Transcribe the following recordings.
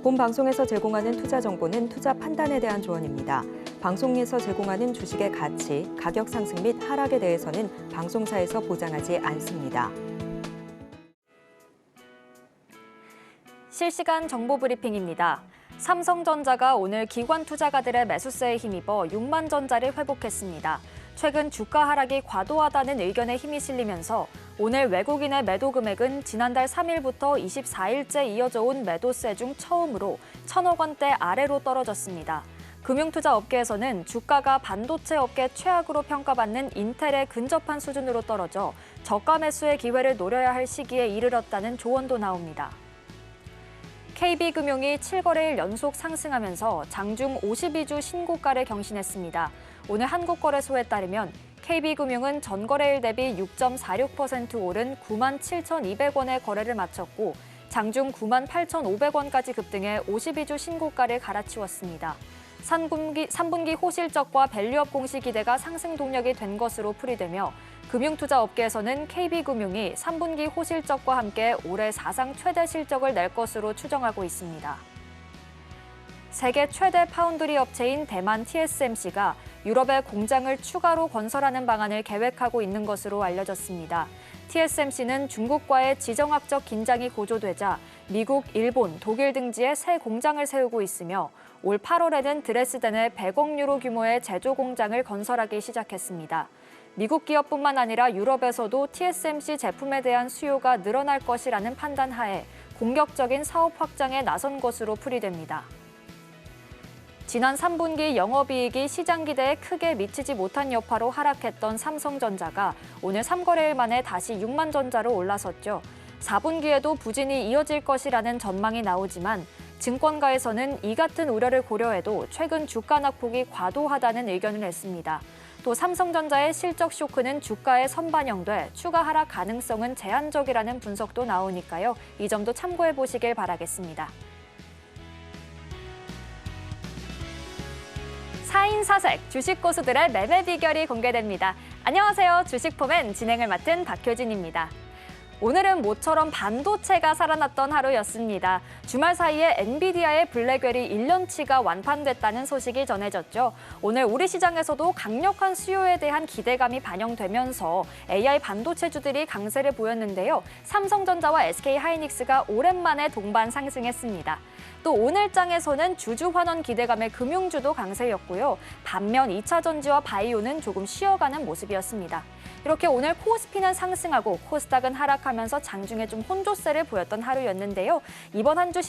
본 방송에서 제공하는 투자 정보는 투자 판단에 대한 조언입니다. 방송에서 제공하는 주식의 가치, 가격 상승 및 하락에 대해서는 방송사에서 보장하지 않습니다. 실시간 정보 브리핑입니다. 삼성전자가 오늘 기관 투자가들의 매수세에 힘입어 6만 전자를 회복했습니다. 최근 주가 하락이 과도하다는 의견에 힘이 실리면서 오늘 외국인의 매도 금액은 지난달 3일부터 24일째 이어져 온 매도세 중 처음으로 1,000억 원대 아래로 떨어졌습니다. 금융투자 업계에서는 주가가 반도체 업계 최악으로 평가받는 인텔에 근접한 수준으로 떨어져 저가 매수의 기회를 노려야 할 시기에 이르렀다는 조언도 나옵니다. KB금융이 7거래일 연속 상승하면서 장중 52주 신고가를 경신했습니다. 오늘 한국거래소에 따르면 KB금융은 전거래일 대비 6.46% 오른 97,200원의 거래를 마쳤고 장중 98,500원까지 급등해 52주 신고가를 갈아치웠습니다. 3분기 호실적과 밸류업 공시 기대가 상승 동력이 된 것으로 풀이되며 금융투자 업계에서는 KB금융이 3분기 호실적과 함께 올해 사상 최대 실적을 낼 것으로 추정하고 있습니다. 세계 최대 파운드리 업체인 대만 TSMC가 유럽에 공장을 추가로 건설하는 방안을 계획하고 있는 것으로 알려졌습니다. TSMC는 중국과의 지정학적 긴장이 고조되자 미국, 일본, 독일 등지에 새 공장을 세우고 있으며 올 8월에는 드레스덴에 100억 유로 규모의 제조 공장을 건설하기 시작했습니다. 미국 기업뿐만 아니라 유럽에서도 TSMC 제품에 대한 수요가 늘어날 것이라는 판단 하에 공격적인 사업 확장에 나선 것으로 풀이됩니다. 지난 3분기 영업이익이 시장 기대에 크게 미치지 못한 여파로 하락했던 삼성전자가 오늘 3거래일 만에 다시 6만 전자로 올라섰죠. 4분기에도 부진이 이어질 것이라는 전망이 나오지만 증권가에서는 이 같은 우려를 고려해도 최근 주가 낙폭이 과도하다는 의견을 냈습니다. 또 삼성전자의 실적 쇼크는 주가에 선반영돼 추가 하락 가능성은 제한적이라는 분석도 나오니까요. 이 점도 참고해 보시길 바라겠습니다. 4인 사색 주식 고수들의 매매 비결이 공개됩니다. 안녕하세요. 주식포맨 진행을 맡은 박효진입니다. 오늘은 모처럼 반도체가 살아났던 하루였습니다. 주말 사이에 엔비디아의 블랙웰이 1년치가 완판됐다는 소식이 전해졌죠. 오늘 우리 시장에서도 강력한 수요에 대한 기대감이 반영되면서 AI 반도체주들이 강세를 보였는데요. 삼성전자와 SK하이닉스가 오랜만에 동반 상승했습니다. 또 오늘장에서는 주주 환원 기대감의 금융주도 강세였고요. 반면 2차 전지와 바이오는 조금 쉬어가는 모습이었습니다. 이렇게 오늘 코스피는 상승하고 코스닥은 하락하면서 장중에 좀 혼조세를 보였던 하루였는데요. 이번 한 주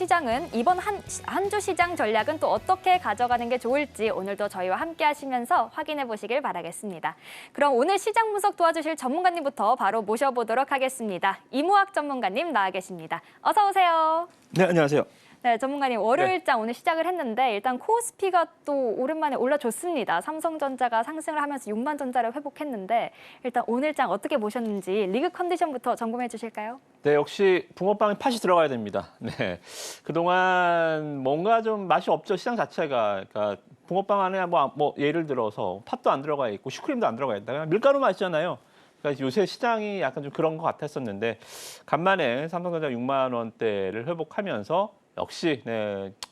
시장 전략은 또 어떻게 가져가는 게 좋을지 오늘도 저희와 함께 하시면서 확인해 보시길 바라겠습니다. 그럼 오늘 시장 분석 도와주실 전문가님부터 바로 모셔보도록 하겠습니다. 이무학 전문가님 나와 계십니다. 어서 오세요. 네, 안녕하세요. 네, 전문가님 월요일장 오늘 시작을 했는데 일단 코스피가 또 오랜만에 올라줬습니다. 삼성전자가 상승을 하면서 6만 전자를 회복했는데 일단 오늘장 어떻게 보셨는지 리그 컨디션부터 점검해 주실까요? 네, 역시 붕어빵에 팥이 들어가야 됩니다. 네, 그동안 뭔가 좀 맛이 없죠, 시장 자체가. 그러니까 붕어빵 안에 뭐 예를 들어서 팥도 안 들어가 있고 슈크림도 안 들어가 있다. 그냥 밀가루 맛이잖아요. 그러니까 요새 시장이 약간 좀 그런 것 같았었는데 간만에 삼성전자 6만 원대를 회복하면서 역시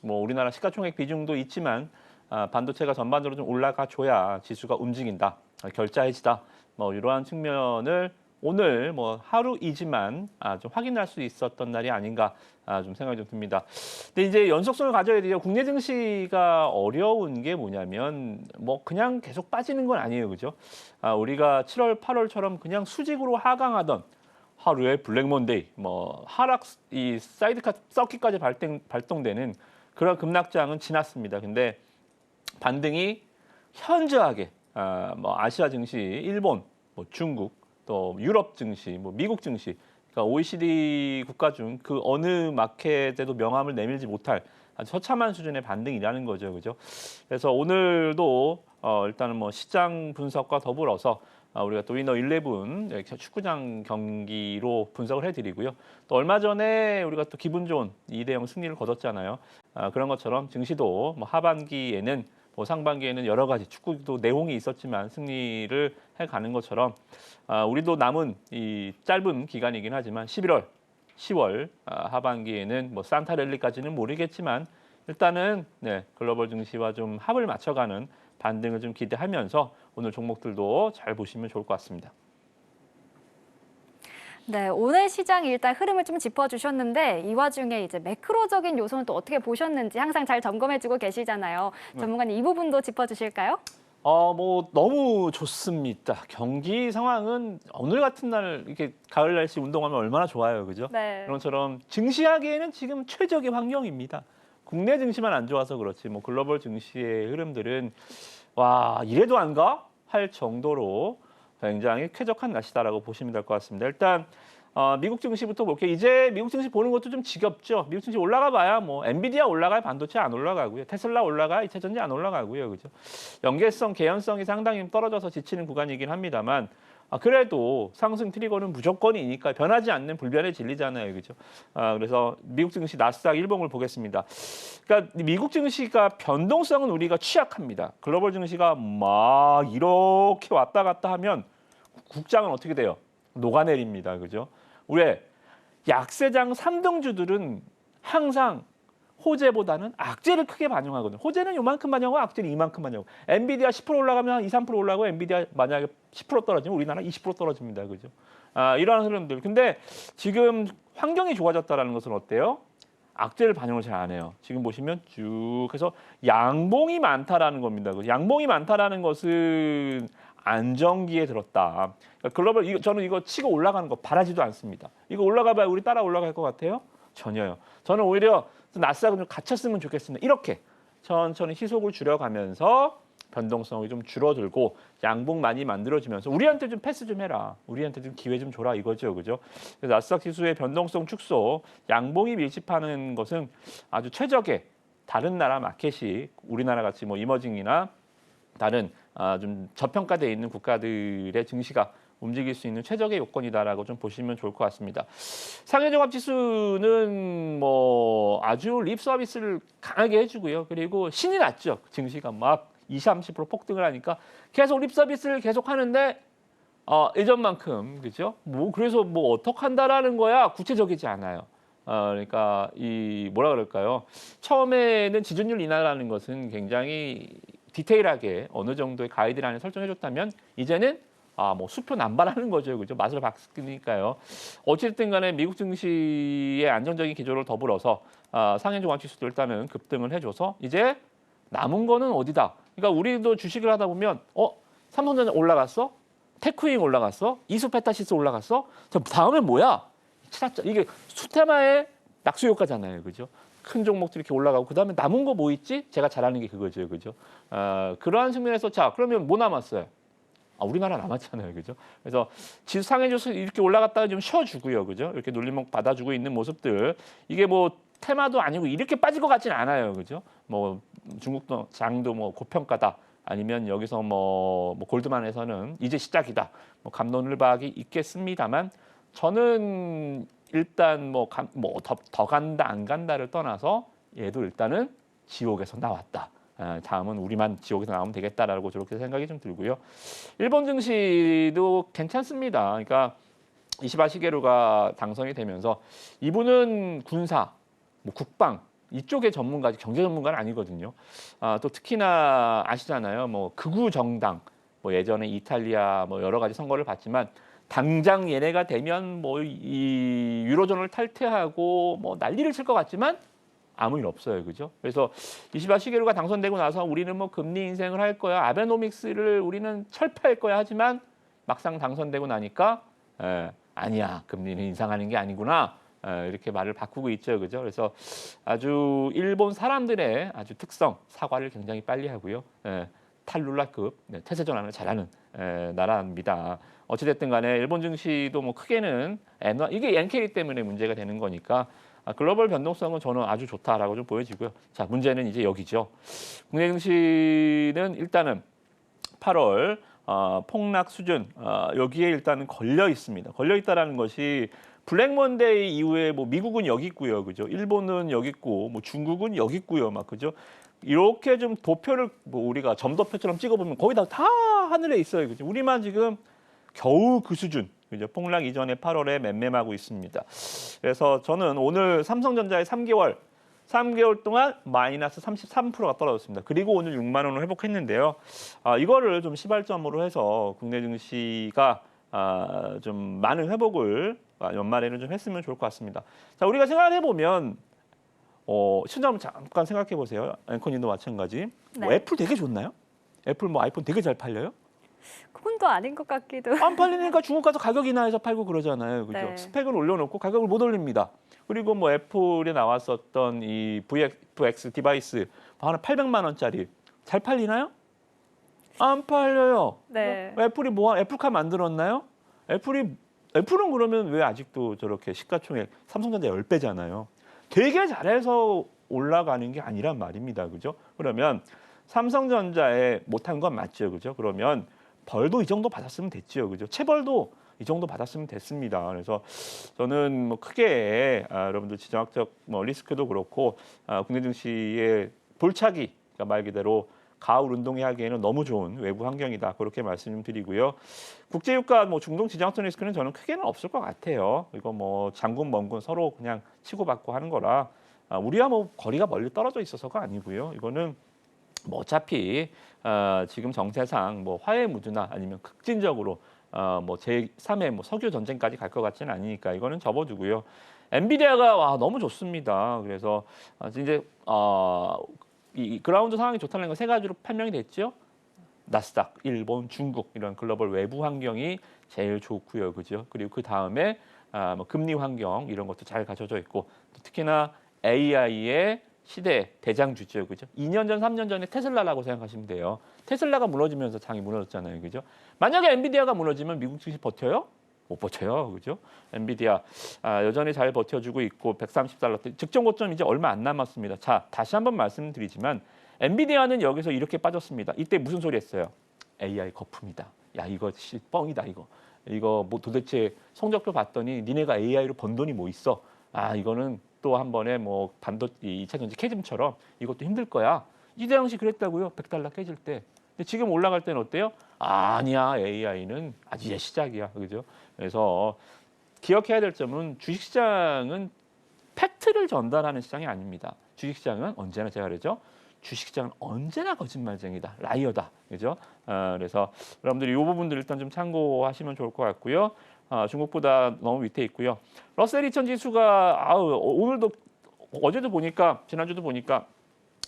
뭐 우리나라 시가총액 비중도 있지만 반도체가 전반적으로 좀 올라가줘야 지수가 움직인다, 결자해지다, 뭐 이러한 측면을 오늘 뭐 하루이지만 좀 확인할 수 있었던 날이 아닌가 좀 생각이 좀 듭니다. 근데 이제 연속성을 가져야 돼요. 국내 증시가 어려운 게 뭐냐면 뭐 그냥 계속 빠지는 건 아니에요, 그죠? 우리가 7월, 8월처럼 그냥 수직으로 하강하던 하루에 블랙몬데이, 뭐 하락 이 사이드카 서킷까지 발동되는 그런 급락장은 지났습니다. 근데 반등이 현저하게 뭐 아시아 증시, 일본, 뭐 중국, 또 유럽 증시, 뭐 미국 증시, 그러니까 OECD 국가 중 그 어느 마켓에도 명함을 내밀지 못할 아주 처참한 수준의 반등이라는 거죠, 그죠? 그래서 오늘도 일단은 뭐 시장 분석과 더불어서 우리가 또 위너 11 축구장 경기로 분석을 해드리고요. 또 얼마 전에 우리가 또 기분 좋은 2대0 승리를 거뒀잖아요. 그런 것처럼 증시도 뭐 하반기에는 뭐 상반기에는 여러 가지 축구도 내용이 있었지만 승리를 해가는 것처럼 우리도 남은 이 짧은 기간이긴 하지만 11월 10월 하반기에는 뭐 산타 랠리까지는 모르겠지만 일단은 네, 글로벌 증시와 좀 합을 맞춰가는 반등을 좀 기대하면서 오늘 종목들도 잘 보시면 좋을 것 같습니다. 네, 오늘 시장 일단 흐름을 좀 짚어주셨는데 이 와중에 이제 매크로적인 요소는 또 어떻게 보셨는지 항상 잘 점검해주고 계시잖아요. 전문가님 이 부분도 짚어주실까요? 뭐 너무 좋습니다. 경기 상황은 오늘 같은 날 이렇게 가을 날씨 운동하면 얼마나 좋아요, 그죠? 네. 그런 것처럼 증시하기에는 지금 최적의 환경입니다. 국내 증시만 안 좋아서 그렇지 뭐 글로벌 증시의 흐름들은 와 이래도 안 가? 할 정도로 굉장히 쾌적한 날씨다라고 보시면 될 것 같습니다. 일단 미국 증시부터 볼게요. 이제 미국 증시 보는 것도 좀 지겹죠. 미국 증시 올라가 봐야 뭐 엔비디아 올라가야 반도체 안 올라가고요. 테슬라 올라가야 2차 전지 안 올라가고요. 그죠? 연계성, 개연성이 상당히 떨어져서 지치는 구간이긴 합니다만 그래도 상승 트리거는 무조건이니까 변하지 않는 불변의 진리잖아요. 그죠? 그래서 미국 증시 나스닥 일봉을 보겠습니다. 그러니까 미국 증시가 변동성은 우리가 취약합니다. 글로벌 증시가 막 이렇게 왔다 갔다 하면 국장은 어떻게 돼요? 녹아내립니다. 그죠? 왜? 약세장 3등주들은 항상 호재보다는 악재를 크게 반영하거든요. 호재는 요만큼 반영하고 악재는 이만큼 반영하고. 엔비디아 10% 올라가면 한 2, 3% 올라가고 엔비디아 만약에 10% 떨어지면 우리나라 20% 떨어집니다. 그죠? 이러한 흐름들. 근데 지금 환경이 좋아졌다는 것은 어때요? 악재를 반영을 잘 안 해요. 지금 보시면 쭉 해서 양봉이 많다라는 겁니다. 양봉이 많다라는 것은 안정기에 들었다. 그러니까 글로벌 저는 이거 치고 올라가는 거 바라지도 않습니다. 이거 올라가봐야 우리 따라 올라갈 것 같아요? 전혀요. 저는 오히려 나스닥은 좀 갇혔으면 좋겠습니다. 이렇게 천천히 희속을 줄여가면서 변동성이 좀 줄어들고 양봉 많이 만들어지면서 우리한테 좀 패스 좀 해라. 우리한테 좀 기회 좀 줘라 이거죠. 그죠? 그래서 나스닥 지수의 변동성 축소, 양봉이 밀집하는 것은 아주 최적의 다른 나라 마켓이 우리나라 같이 뭐 이머징이나 다른 좀 저평가되어 있는 국가들의 증시가 움직일 수 있는 최적의 요건이다라고 좀 보시면 좋을 것 같습니다. 상해종합지수는 뭐 아주 립 서비스를 강하게 해주고요. 그리고 신이 났죠. 증시가 막 20, 30% 폭등을 하니까 계속 립 서비스를 계속 하는데 예전만큼 그죠? 뭐 그래서 뭐 어떻게 한다라는 거야 구체적이지 않아요. 그러니까 이 뭐라 그럴까요? 처음에는 지준율 인하라는 것은 굉장히 디테일하게 어느 정도의 가이드라인을 설정해줬다면 이제는 뭐 수표 남발하는 거죠, 그죠? 맛을 바꾸니까요. 어쨌든 간에 미국 증시의 안정적인 기조를 더불어서 상해종합지수도 일단은 급등을 해줘서 이제 남은 거는 어디다? 그러니까 우리도 주식을 하다 보면 삼성전자 올라갔어? 테크윙 올라갔어? 이수페타시스 올라갔어? 다음에 뭐야? 이게 수테마의 낙수 효과잖아요, 그죠? 큰 종목들이 이렇게 올라가고 그다음에 남은 거 뭐 있지? 제가 잘하는 게 그거죠, 그죠? 그러한 측면에서 자 그러면 뭐 남았어요? 우리나라 남았잖아요, 그죠? 그래서 지수 상해져서 이렇게 올라갔다가 좀 쉬어주고요, 그죠? 이렇게 눌림목 받아주고 있는 모습들 이게 뭐 테마도 아니고 이렇게 빠질 것 같지는 않아요, 그죠? 뭐 중국도 장도 뭐 고평가다 아니면 여기서 뭐 골드만에서는 이제 시작이다, 뭐 갑론을박이 있겠습니다만 저는 일단 더 간다 안 간다를 떠나서 얘도 일단은 지옥에서 나왔다. 다음은 우리만 지옥에서 나오면 되겠다라고 저렇게 생각이 좀 들고요. 일본 증시도 괜찮습니다. 그러니까 이시바 시게루가 당선이 되면서 이분은 군사, 뭐 국방 이쪽의 전문가, 경제 전문가는 아니거든요. 또 특히나 아시잖아요. 뭐 극우 정당, 뭐 예전에 이탈리아 뭐 여러 가지 선거를 봤지만 당장 얘네가 되면 뭐 이 유로존을 탈퇴하고 뭐 난리를 칠 것 같지만 아무 일 없어요, 그죠? 그래서 이시바 시게루가 당선되고 나서 우리는 뭐 금리 인생을 할 거야, 아베노믹스를 우리는 철폐할 거야 하지만 막상 당선되고 나니까 아니야, 금리는 인상하는 게 아니구나. 이렇게 말을 바꾸고 있죠, 그죠? 그래서 아주 일본 사람들의 아주 특성, 사과를 굉장히 빨리 하고요. 탈룰라급 태세 전환을 잘하는 나라입니다. 어찌됐든 간에 일본 증시도 뭐 크게는 이게 엔케리 때문에 문제가 되는 거니까 글로벌 변동성은 저는 아주 좋다라고 좀 보여지고요. 자, 문제는 이제 여기죠. 국내 증시는 일단은 8월 폭락 수준 여기에 일단은 걸려 있습니다. 걸려 있다라는 것이 블랙 먼데이 이후에 뭐 미국은 여기 있고요, 그죠? 일본은 여기 있고, 뭐 중국은 여기 있고요, 막 그죠? 이렇게 좀 도표를 뭐 우리가 점도표처럼 찍어보면 거의 다 하늘에 있어요, 그죠? 우리만 지금 겨우 그 수준, 그죠? 폭락 이전에 8월에 맴매하고 있습니다. 그래서 저는 오늘 삼성전자의 3개월 동안 마이너스 33%가 떨어졌습니다. 그리고 오늘 6만 원을 회복했는데요. 이거를 좀 시발점으로 해서 국내 증시가 좀 많은 회복을 연말에는 좀 했으면 좋을 것 같습니다. 자, 우리가 생각해 보면 시청자 잠깐 생각해 보세요. 앵커님도 마찬가지. 뭐 네. 애플 되게 좋나요? 애플 뭐 아이폰 되게 잘 팔려요? 그건 또 아닌 것 같기도. 안 팔리니까 중국 가서 가격 인하해서 팔고 그러잖아요. 그죠? 네. 스펙을 올려놓고 가격을 못 올립니다. 그리고 뭐 애플에 나왔었던 이 VX 디바이스 한 800만 원짜리 잘 팔리나요? 안 팔려요. 네. 애플이 애플카 만들었나요? 애플은 그러면 왜 아직도 저렇게 시가총액 삼성전자 10배잖아요. 되게 잘해서 올라가는 게 아니란 말입니다. 그죠? 그러면 삼성전자에 못한 건 맞죠. 그죠? 그러면 벌도 이 정도 받았으면 됐죠. 그죠? 체벌도 이 정도 받았으면 됐습니다. 그래서 저는 뭐 크게 여러분들 지정학적 리스크도 그렇고 국내 증시의 볼차기, 그러니까 말 그대로 가을 운동회 하기에는 너무 좋은 외부 환경이다. 그렇게 말씀드리고요. 국제유가 중동 지정학적 리스크는 저는 크게는 없을 것 같아요. 이거 뭐 장군 먼군 서로 그냥 치고받고 하는 거라 우리와 뭐 거리가 멀리 떨어져 있어서가 아니고요. 이거는 뭐 어차피 지금 정세상 뭐 화해 무드나 아니면 극진적으로 뭐 제3의 뭐 석유 전쟁까지 갈 것 같지는 않으니까 이거는 접어두고요. 엔비디아가 너무 좋습니다. 그래서 이제 이 그라운드 상황이 좋다는 건 세 가지로 판명이 됐죠. 나스닥, 일본, 중국 이런 글로벌 외부 환경이 제일 좋고요, 그죠? 그리고 그 다음에 뭐 금리 환경 이런 것도 잘 갖춰져 있고 또 특히나 AI의 시대 대장주죠, 그죠? 2년 전, 3년 전에 테슬라라고 생각하시면 돼요. 테슬라가 무너지면서 장이 무너졌잖아요, 그죠? 만약에 엔비디아가 무너지면 미국 증시 버텨요? 못 버텨요, 그죠? 엔비디아 여전히 잘 버텨주고 있고 130달러 직전 고점 이제 얼마 안 남았습니다. 자, 다시 한번 말씀드리지만 엔비디아는 여기서 이렇게 빠졌습니다. 이때 무슨 소리 했어요? AI 거품이다. 야, 이거 뻥이다, 이거 뭐 도대체 성적표 봤더니 니네가 AI로 번 돈이 뭐 있어? 이거는 또 한 번에 뭐 반도체 2차 전지 캐즘처럼 이것도 힘들 거야. 이대영 씨 그랬다고요. 100달러 깨질 때. 근데 지금 올라갈 때는 어때요? 아니야, AI는 아직 이제 시작이야, 그죠? 그래서 기억해야 될 점은 주식시장은 팩트를 전달하는 시장이 아닙니다. 주식시장은 언제나 제가 그러죠. 주식시장은 언제나 거짓말쟁이다, 라이어다, 그죠? 그래서 여러분들이 이 부분들 일단 좀 참고하시면 좋을 것 같고요. 중국보다 너무 밑에 있고요. 러셀 2000 지수가 오늘도 어제도 보니까 지난주도 보니까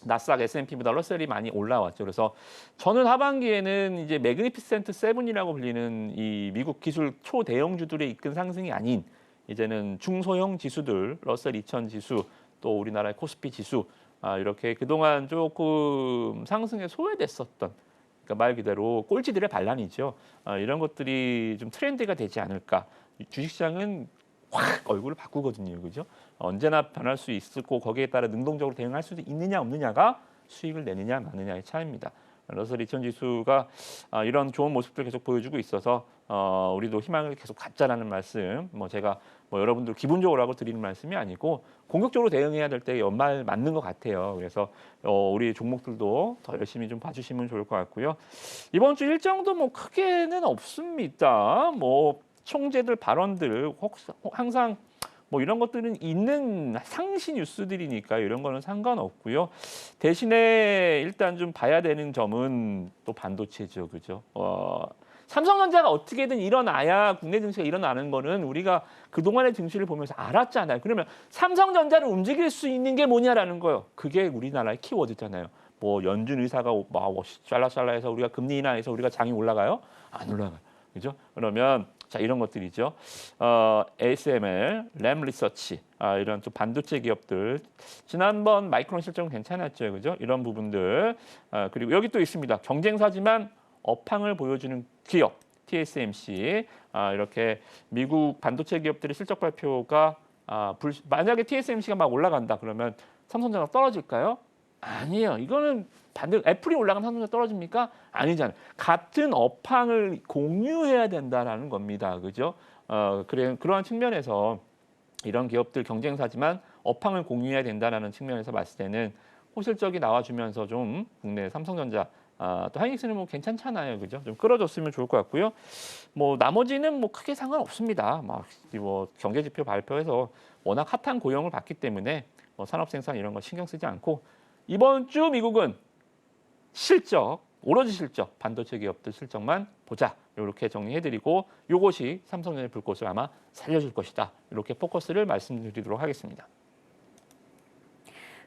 나스닥 S&P보다 러셀이 많이 올라왔죠. 그래서 저는 하반기에는 이제 매그니피센트 세븐이라고 불리는 이 미국 기술 초대형주들의 이끈 상승이 아닌 이제는 중소형 지수들, 러셀 2000 지수, 또 우리나라의 코스피 지수 이렇게 그동안 조금 상승에 소외됐었던 그러니까 말 그대로 꼴찌들의 반란이죠. 이런 것들이 좀 트렌드가 되지 않을까. 주식시장은 확 얼굴을 바꾸거든요, 그죠? 언제나 변할 수 있고 거기에 따라 능동적으로 대응할 수 있느냐 없느냐가 수익을 내느냐 마느냐의 차이입니다. 러셀 2000 지수가 이런 좋은 모습들 계속 보여주고 있어서 우리도 희망을 계속 갖자라는 말씀. 제가 여러분들 기본적으로 하고 드리는 말씀이 아니고 공격적으로 대응해야 될 때 연말 맞는 것 같아요. 그래서 우리 종목들도 더 열심히 좀 봐주시면 좋을 것 같고요. 이번 주 일정도 뭐 크게는 없습니다. 총재들 발언들 항상 이런 것들은 있는 상시 뉴스들이니까 이런 거는 상관없고요. 대신에 일단 좀 봐야 되는 점은 또 반도체죠, 그죠? 삼성전자가 어떻게든 일어나야 국내 증시가 일어나는 거는 우리가 그동안의 증시를 보면서 알았잖아요. 그러면 삼성전자를 움직일 수 있는 게 뭐냐라는 거예요. 그게 우리나라의 키워드잖아요. 연준 의사가 샬라샬라해서 우리가 금리 인하해서 우리가 장이 올라가요? 안 올라가요. 그죠? 그러면 자 이런 것들이죠. ASML, 램 리서치 이런 또 반도체 기업들 지난번 마이크론 실적은 괜찮았죠, 그죠? 이런 부분들 그리고 여기 또 있습니다. 경쟁사지만 업황을 보여주는 기업 TSMC 이렇게 미국 반도체 기업들의 실적 발표가 만약에 TSMC가 막 올라간다 그러면 삼성전자가 떨어질까요? 아니에요. 이거는 애플이 올라가면 삼성전자 떨어집니까? 아니잖아요. 같은 업황을 공유해야 된다라는 겁니다. 그죠? 그러한 측면에서 이런 기업들 경쟁사지만 업황을 공유해야 된다라는 측면에서 봤을 때는 호실적이 나와주면서 좀 국내 삼성전자 또 하이닉스는 뭐 괜찮잖아요, 그죠? 좀 끌어줬으면 좋을 것 같고요. 뭐 나머지는 뭐 크게 상관없습니다. 뭐 경제 지표 발표해서 워낙 핫한 고용을 받기 때문에 뭐 산업 생산 이런 거 신경 쓰지 않고 이번 주 미국은 실적, 오로지 실적, 반도체 기업들 실적만 보자. 이렇게 정리해드리고 이것이 삼성전자의 불꽃을 아마 살려줄 것이다. 이렇게 포커스를 말씀드리도록 하겠습니다.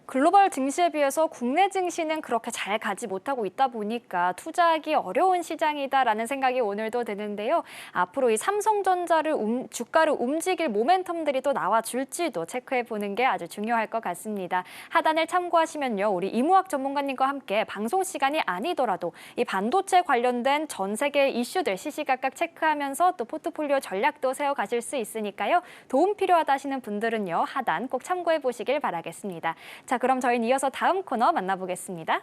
글로벌 증시에 비해서 국내 증시는 그렇게 잘 가지 못하고 있다 보니까 투자하기 어려운 시장이다라는 생각이 오늘도 드는데요. 앞으로 이 삼성전자를 주가를 움직일 모멘텀들이 또 나와줄지도 체크해 보는 게 아주 중요할 것 같습니다. 하단을 참고하시면요. 우리 이무학 전문가님과 함께 방송 시간이 아니더라도 이 반도체 관련된 전 세계 이슈들 시시각각 체크하면서 또 포트폴리오 전략도 세워가실 수 있으니까요. 도움 필요하다 하시는 분들은요. 하단 꼭 참고해 보시길 바라겠습니다. 자, 그럼 저희는 이어서 다음 코너 만나보겠습니다.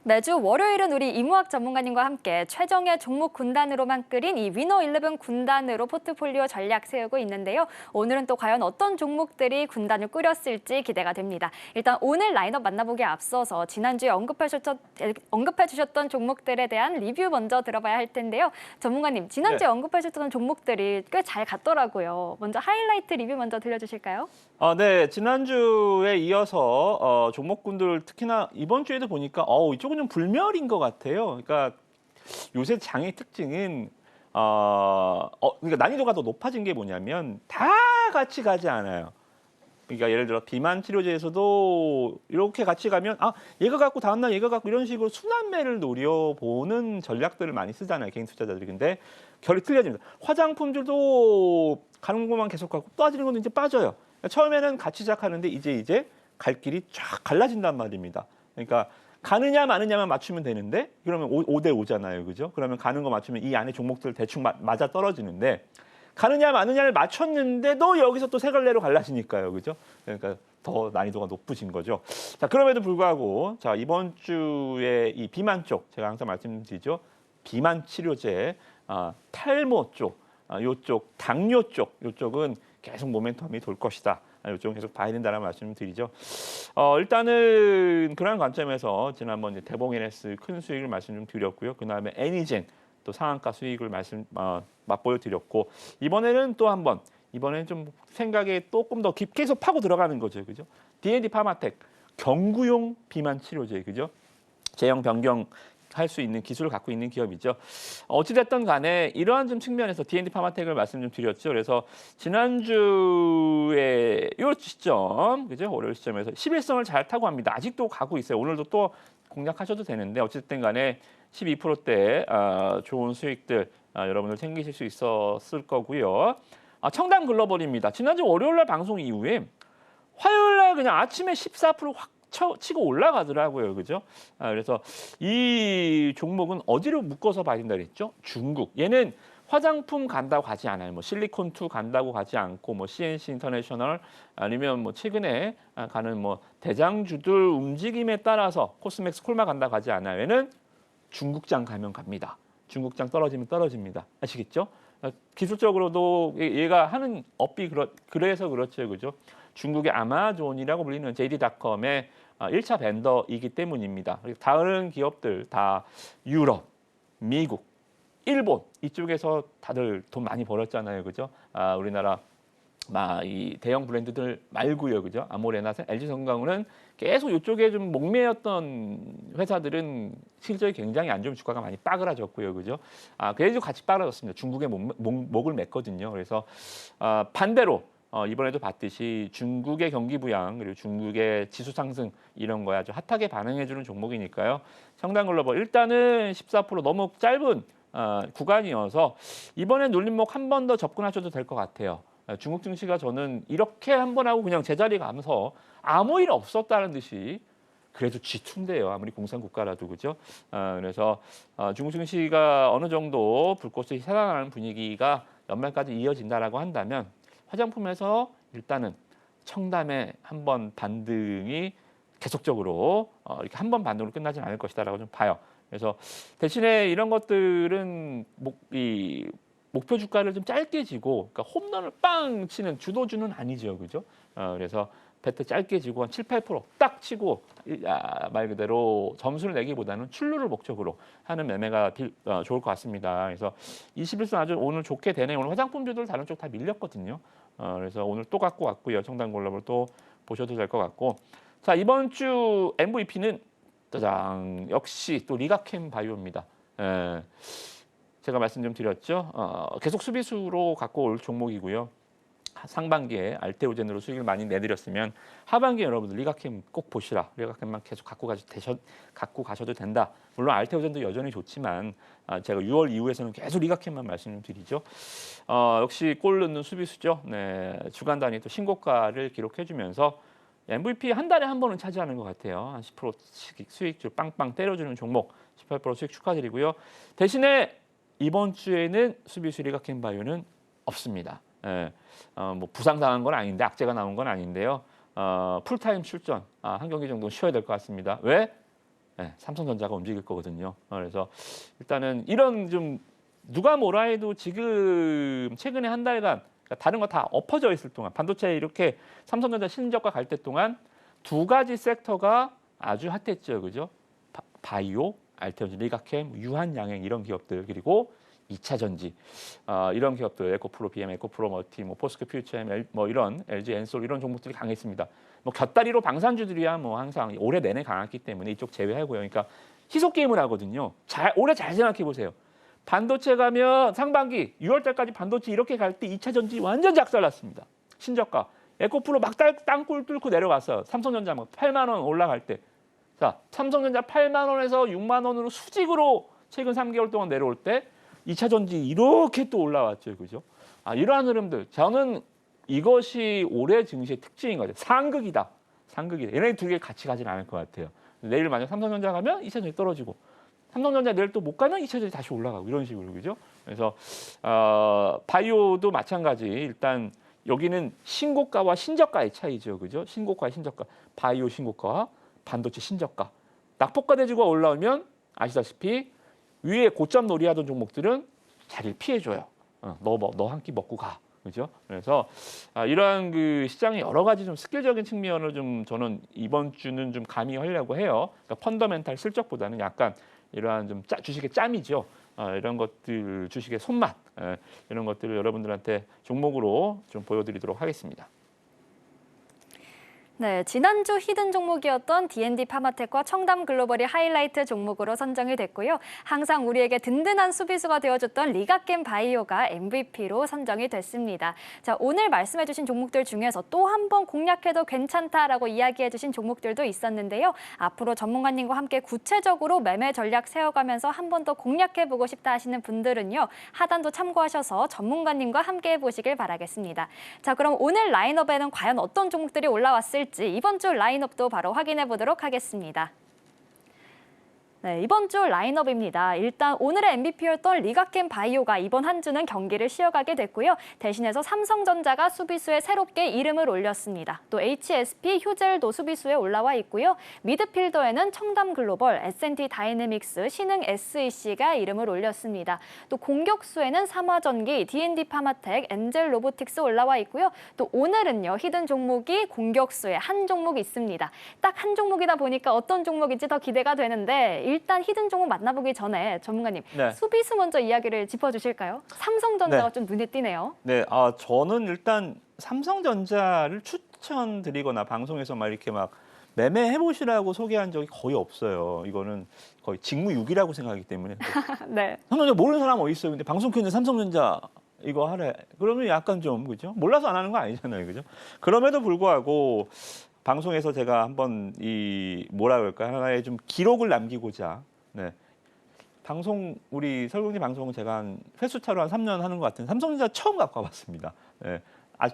매주 월요일은 우리 이무학 전문가님과 함께 최정예 종목 군단으로만 끓인 이 위너 11 군단으로 포트폴리오 전략 세우고 있는데요. 오늘은 또 과연 어떤 종목들이 군단을 꾸렸을지 기대가 됩니다. 일단 오늘 라인업 만나보기에 앞서서 지난주에 언급해 주셨던 종목들에 대한 리뷰 먼저 들어봐야 할 텐데요. 전문가님, 지난주에 언급해 주셨던 종목들이 꽤 잘 갔더라고요. 먼저 하이라이트 리뷰 먼저 들려주실까요? 네, 지난주에 이어서 종목군들 특히나 이번 주에도 보니까 이쪽은 좀 불멸인 것 같아요. 그러니까 요새 장의 특징은 그러니까 난이도가 더 높아진 게 뭐냐면 다 같이 가지 않아요. 그러니까 예를 들어 비만 치료제에서도 이렇게 같이 가면 얘가 갖고 다음날 얘가 갖고 이런 식으로 순환매를 노려보는 전략들을 많이 쓰잖아요. 개인 투자자들이. 근데 결이 틀려집니다. 화장품들도 가는 것만 계속 가고 빠지는 건 이제 빠져요. 처음에는 같이 시작하는데 이제 갈 길이 쫙 갈라진단 말입니다. 그러니까 가느냐 마느냐만 맞추면 되는데 그러면 5대 5잖아요. 그죠? 그러면 가는 거 맞추면 이 안에 종목들 대충 맞아 떨어지는데 가느냐 마느냐를 맞췄는데도 여기서 또 세 갈래로 갈라지니까요. 그죠? 그러니까 더 난이도가 높으신 거죠. 자, 그럼에도 불구하고 자, 이번 주에 이 비만 쪽 제가 항상 말씀드리죠. 비만 치료제, 탈모 쪽, 요쪽 당뇨 쪽, 요쪽은 계속 모멘텀이 돌 것이다. 이쪽은 계속 봐야 된다는 말씀을 드리죠. 일단은 그런 관점에서 지난번 대봉NS 큰 수익을 말씀 좀 드렸고요. 그 다음에 애니젠 또 상한가 수익을 맛보여 드렸고 이번에는 또 한번 이번에는 좀 생각에 조금 더 깊게 해서 파고 들어가는 거죠, 그죠? D&D 파마텍 경구용 비만 치료제, 그죠? 제형 변경 할 수 있는 기술을 갖고 있는 기업이죠. 어찌됐든 간에 이러한 좀 측면에서 D&D 파마텍을 말씀 좀 드렸죠. 그래서 지난주에 이 시점, 그죠? 월요일 시점에서 11선을 잘 타고 갑니다. 아직도 가고 있어요. 오늘도 또 공략하셔도 되는데 어쨌든 간에 12%대 좋은 수익들 여러분들 챙기실 수 있었을 거고요. 청담 글로벌입니다. 지난주 월요일 날 방송 이후에 화요일 날 그냥 아침에 14% 확 치고 올라가더라고요. 그죠? 그래서 이 종목은 어디로 묶어서 봐야 된다 그랬죠? 중국. 얘는 화장품 간다고 가지 않아요. 뭐 실리콘2 간다고 가지 않고 뭐 CNC 인터내셔널 아니면 뭐 최근에 가는 뭐 대장주들 움직임에 따라서 코스맥스 콜마 간다고 가지 않아요. 얘는 중국장 가면 갑니다. 중국장 떨어지면 떨어집니다. 아시겠죠? 기술적으로도 얘가 하는 업이 그래서 그렇죠. 그죠? 중국의 아마존이라고 불리는 JD.com의 1차 벤더이기 때문입니다. 다른 기업들 다 유럽, 미국, 일본 이쪽에서 다들 돈 많이 벌었잖아요. 그죠? 우리나라 이 대형 브랜드들 말고요. 그죠? 아모레나 LG전광훈은 계속 이쪽에 좀 목매였던 회사들은 실적이 굉장히 안 좋은 주가가 많이 빠그라졌고요. 그죠? 그래도 같이 빠그라졌습니다. 중국에 목을 맸거든요. 그래서 반대로 이번에도 봤듯이 중국의 경기 부양 그리고 중국의 지수 상승 이런 거에 아주 핫하게 반응해주는 종목이니까요. 청담글로벌 일단은 14% 너무 짧은 구간이어서 이번에 눌림목 한 번 더 접근하셔도 될 것 같아요. 중국 증시가 저는 이렇게 한 번 하고 그냥 제자리 가면서 아무 일 없었다는 듯이 그래도 G2인데요. 아무리 공산국가라도 그죠. 그래서 중국 증시가 어느 정도 불꽃이 살아나는 분위기가 연말까지 이어진다라고 한다면 화장품에서 일단은 청담의 한 번 반등이 계속적으로 이렇게 한 번 반등으로 끝나지는 않을 것이다라고 좀 봐요. 그래서 대신에 이런 것들은 목표 주가를 좀 짧게 지고, 그러니까 홈런을 빵 치는 주도주는 아니죠, 그죠? 그래서 배트 짧게 지고 한 7, 8%딱 치고 말 그대로 점수를 내기보다는 출루를 목적으로 하는 매매가 좋을 것 같습니다. 그래서 21선 아주 오늘 좋게 되네요. 오늘 화장품주들 다른 쪽 다 밀렸거든요. 그래서 오늘 또 갖고 왔고요. 청담글로벌 또 보셔도 될 것 같고. 자, 이번 주 MVP는 짜잔, 역시 또 리가캠 바이오입니다. 제가 말씀 좀 드렸죠. 계속 수비수로 갖고 올 종목이고요. 상반기에 알테오젠으로 수익을 많이 내드렸으면 하반기에 여러분들 리가캠 꼭 보시라. 리가캠만 계속 갖고 가셔도 된다. 물론 알테오젠도 여전히 좋지만 제가 6월 이후에서는 계속 리가캠만 말씀드리죠. 역시 골 넣는 수비수죠. 네, 주간 단위 또 신고가를 기록해주면서 MVP 한 달에 한 번은 차지하는 것 같아요. 한 10% 수익률 빵빵 때려주는 종목 18% 수익 축하드리고요. 대신에 이번 주에는 수비수 리가캠 바이오는 없습니다. 뭐 부상당한 건 아닌데 악재가 나온 건 아닌데요. 풀타임 출전 한 경기 정도 쉬어야 될 것 같습니다. 왜? 삼성전자가 움직일 거거든요. 그래서 일단은 이런 좀 누가 뭐라 해도 지금 최근에 한 달간 다른 거 다 엎어져 있을 동안 반도체 이렇게 삼성전자 신저가 갈 때 동안 두 가지 섹터가 아주 핫했죠, 그죠? 바이오, 알테오젠, 리가캠, 유한양행 이런 기업들 그리고 2차 전지 이런 기업들 에코프로, BM, 에코프로, 멀티, 뭐 포스코 퓨처엠, 뭐 이런 LG 엔솔 이런 종목들이 강했습니다. 뭐 곁다리로 방산주들이야 뭐 항상 올해 내내 강했기 때문에 이쪽 제외하고요. 그러니까 희속 게임을 하거든요. 올해 잘 생각해 보세요. 반도체 가면 상반기 6월 달까지 반도체 이렇게 갈 때 2차 전지 완전 작살났습니다. 신저가 에코프로 막 땅굴 뚫고 내려갔어요. 삼성전자 막 8만 원 올라갈 때. 자, 삼성전자 8만 원에서 6만 원으로 수직으로 최근 3개월 동안 내려올 때 2차 전지 이렇게 또 올라왔죠. 그죠? 이러한 흐름들. 저는 이것이 올해 증시의 특징인 것 같아요. 상극이다. 상극이다. 얘네 두 개 같이 가진 않을 것 같아요. 내일 만약 삼성전자 가면 2차 전지 떨어지고 삼성전자 내일 또 못 가면 2차 전지 다시 올라가고 이런 식으로. 그죠? 그래서 바이오도 마찬가지. 일단 여기는 신고가와 신저가의 차이죠. 그죠? 신고가와 신저가. 바이오 신고가와 반도체 신저가. 낙폭과대주가 올라오면 아시다시피 위에 고점 놀이하던 종목들은 자리를 피해줘요. 너 한 끼 먹고 가. 그죠? 그래서 이러한 그 시장의 여러 가지 좀 스킬적인 측면을 좀 저는 이번 주는 좀 가미하려고 해요. 그러니까 펀더멘탈 실적보다는 약간 이러한 좀 주식의 짬이죠. 이런 것들 주식의 손맛 이런 것들을 여러분들한테 종목으로 좀 보여드리도록 하겠습니다. 네, 지난주 히든 종목이었던 D&D 파마텍과 청담 글로벌이 하이라이트 종목으로 선정이 됐고요. 항상 우리에게 든든한 수비수가 되어줬던 리가캠 바이오가 MVP로 선정이 됐습니다. 자, 오늘 말씀해주신 종목들 중에서 또 한 번 공략해도 괜찮다라고 이야기해주신 종목들도 있었는데요. 앞으로 전문가님과 함께 구체적으로 매매 전략 세워가면서 한 번 더 공략해보고 싶다 하시는 분들은요. 하단도 참고하셔서 전문가님과 함께 해보시길 바라겠습니다. 자, 그럼 오늘 라인업에는 과연 어떤 종목들이 올라왔을지 이번 주 라인업도 바로 확인해 보도록 하겠습니다. 네, 이번 주 라인업입니다. 일단 오늘의 MVP였던 리가캠 바이오가 이번 한 주는 경기를 쉬어가게 됐고요. 대신해서 삼성전자가 수비수에 새롭게 이름을 올렸습니다. 또 HSP, 휴젤도 수비수에 올라와 있고요. 미드필더에는 청담 글로벌, S&T 다이내믹스, 신흥 SEC가 이름을 올렸습니다. 또 공격수에는 삼화전기, D&D 파마텍, 엔젤 로보틱스 올라와 있고요. 또 오늘은요, 히든 종목이 공격수에 한 종목 있습니다. 딱 한 종목이다 보니까 어떤 종목인지 더 기대가 되는데 일단 히든 종목 만나보기 전에 전문가님 네. 수비수 먼저 이야기를 짚어주실까요? 삼성전자가 좀 눈에 띄네요. 네, 저는 일단 삼성전자를 추천드리거나 방송에서 막 이렇게 막 매매해 보시라고 소개한 적이 거의 없어요. 이거는 거의 직무유기라고 생각하기 때문에. 네. 삼성전자 모르는 사람 어디 있어요? 근데 방송 켜는 삼성전자 이거 하래. 그러면 약간 좀 그죠? 몰라서 안 하는 거 아니잖아요, 그죠? 그럼에도 불구하고 방송에서 제가 한번 뭐라 그럴까 하나의 좀 기록을 남기고자 방송 우리 설국지 방송은 제가 한 횟수차로 한 3년 하는 것 같은 삼성전자 처음 갖고 와봤습니다.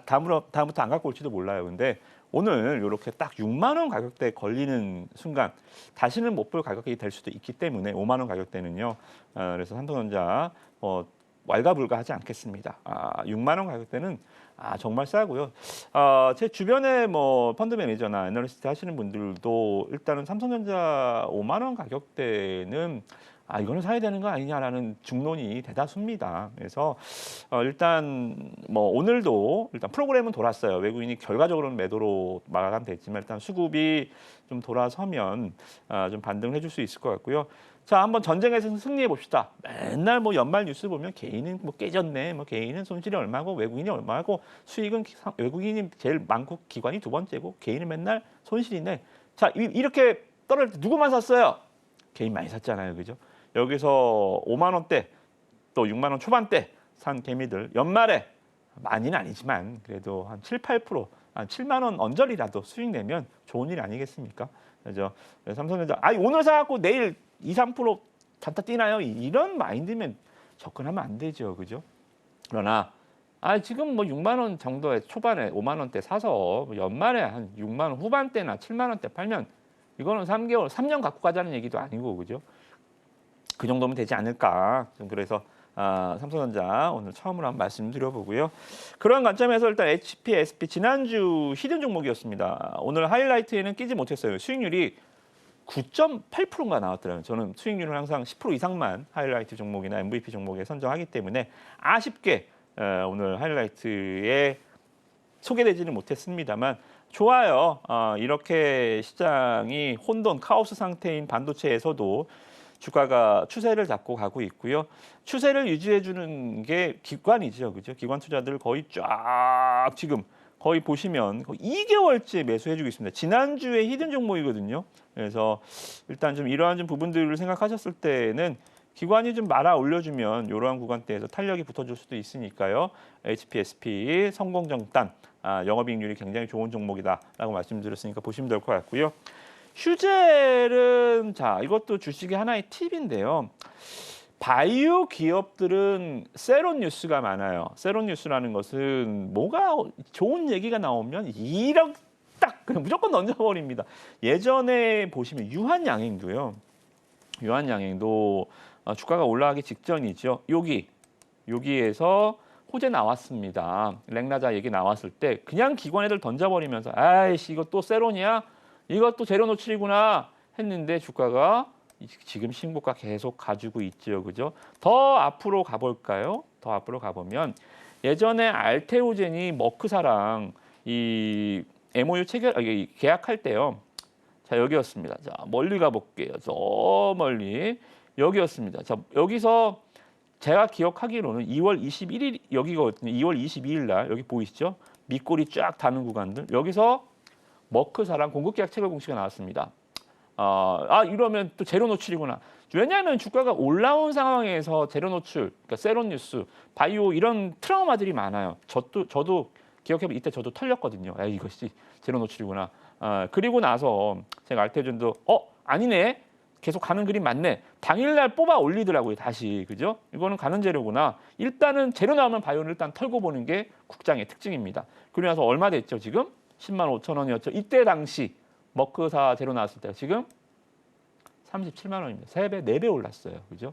다음부터 안 갖고 올지도 몰라요. 근데 오늘 이렇게 딱 6만 원 가격대에 걸리는 순간 다시는 못 볼 가격이 될 수도 있기 때문에 5만 원 가격대는요. 그래서 삼성전자 왈가불가하지 않겠습니다. 6만 원 가격대는 정말 싸고요. 제 주변에 뭐 펀드 매니저나 애널리스트 하시는 분들도 일단은 삼성전자 5만 원 가격대는 이거는 사야 되는 거 아니냐라는 중론이 대다수입니다. 그래서 일단 뭐 오늘도 일단 프로그램은 돌았어요. 외국인이 결과적으로는 매도로 마감됐지만 일단 수급이 좀 돌아서면 좀 반등을 해줄 수 있을 것 같고요. 자, 한번 전쟁에서 승리해 봅시다. 맨날 뭐 연말 뉴스 보면 개인은 뭐 깨졌네, 뭐 개인은 손실이 얼마고 외국인이 얼마고 수익은 외국인이 제일 많고 기관이 두 번째고 개인은 맨날 손실이네. 자, 이렇게 떨어질 때 누구만 샀어요? 개인 많이 샀잖아요, 그죠? 여기서 5만 원대 또 6만 원 초반대 산 개미들 연말에 많이는 아니지만 그래도 한 7, 8%, 한 7만 원 언저리라도 수익 내면 좋은 일 아니겠습니까? 그죠? 삼성전자 오늘 사갖고 내일 2, 3% 잔뜩 뛰나요? 이런 마인드면 접근하면 안 되죠, 그죠? 그러나 지금 뭐 6만 원 정도의 초반에 5만 원대 사서 연말에 한 6만 원 후반대나 7만 원대 팔면 이거는 3개월, 3년 갖고 가자는 얘기도 아니고, 그죠? 그 정도면 되지 않을까. 좀 그래서 삼성전자 오늘 처음으로 한번 말씀드려보고요. 그런 관점에서 일단 HP, SP 지난주 히든 종목이었습니다. 오늘 하이라이트에는 끼지 못했어요. 수익률이 9.8%가 나왔더라고요. 저는 수익률은 항상 10% 이상만 하이라이트 종목이나 MVP 종목에 선정하기 때문에 아쉽게 오늘 하이라이트에 소개되지는 못했습니다만 좋아요. 이렇게 시장이 혼돈, 카오스 상태인 반도체에서도 주가가 추세를 잡고 가고 있고요. 추세를 유지해 주는 게 기관이죠, 그죠? 기관 투자들 거의 쫙 지금 거의 보시면 거의 2개월째 매수해주고 있습니다. 지난주에 히든 종목이거든요. 그래서 일단 좀 이러한 좀 부분들을 생각하셨을 때는 기관이 좀 말아 올려주면 이러한 구간대에서 탄력이 붙어줄 수도 있으니까요. HP, SP 성공정단 영업이익률이 굉장히 좋은 종목이다라고 말씀드렸으니까 보시면 될 것 같고요. 휴젤은 이것도 주식의 하나의 팁인데요. 바이오 기업들은 세론 뉴스가 많아요. 세론 뉴스라는 것은 뭐가 좋은 얘기가 나오면 이렇게 딱 그냥 무조건 던져버립니다. 예전에 보시면 유한양행도요. 유한양행도 주가가 올라가기 직전이죠. 여기에서 호재 나왔습니다. 렉나자 얘기 나왔을 때 그냥 기관 애들 던져버리면서 아이씨 이거 또 세론이야? 이것도 재료 노출이구나 했는데 주가가 지금 신고가 계속 가지고 있죠, 그죠? 더 앞으로 가볼까요? 더 앞으로 가보면 예전에 알테오젠이 머크사랑 이 MOU 계약할 때요. 자, 여기였습니다. 자, 멀리 가볼게요. 저 멀리 여기였습니다. 자, 여기서 제가 기억하기로는 2월 21일 여기거든요. 2월 22일 날 여기 보이시죠? 밑골이 쫙 다는 구간들 여기서 머크사랑 공급계약 체결 공시가 나왔습니다. 이러면 또 재료 노출이구나. 왜냐하면 주가가 올라온 상황에서 재료 노출, 그러니까 세론 뉴스, 바이오 이런 트라우마들이 많아요. 저도 기억해보면 이때 저도 털렸거든요. 이것이 재료 노출이구나. 그리고 나서 제가 알테오젠도 아니네. 계속 가는 그림 맞네. 당일날 뽑아 올리더라고요. 다시. 그죠? 이거는 가는 재료구나. 일단은 재료 나오면 바이오는 일단 털고 보는 게 국장의 특징입니다. 그리고 나서 얼마 됐죠? 지금? 10만 5천 원이었죠. 이때 당시 머크사 재료 나왔을 때 지금 37만 원입니다. 3배, 4배 올랐어요. 그죠?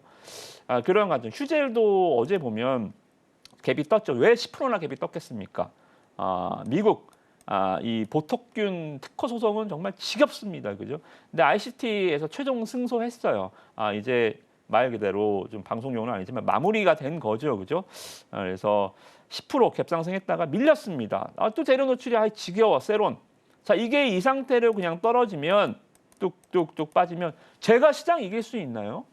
그런 관점. 휴젤도 어제 보면 갭이 떴죠. 왜 10%나 갭이 떴겠습니까? 미국 이 보톡균 특허 소송은 정말 지겹습니다. 그죠? 근데 ICT에서 최종 승소했어요. 이제 말 그대로 좀 방송용은 아니지만 마무리가 된 거죠. 그죠? 그래서 10% 갭상승했다가 밀렸습니다. 또 재료 노출이 지겨워, 세론. 자, 이게 이 상태로 그냥 떨어지면 뚝뚝뚝 빠지면 제가 시장 이길 수 있나요?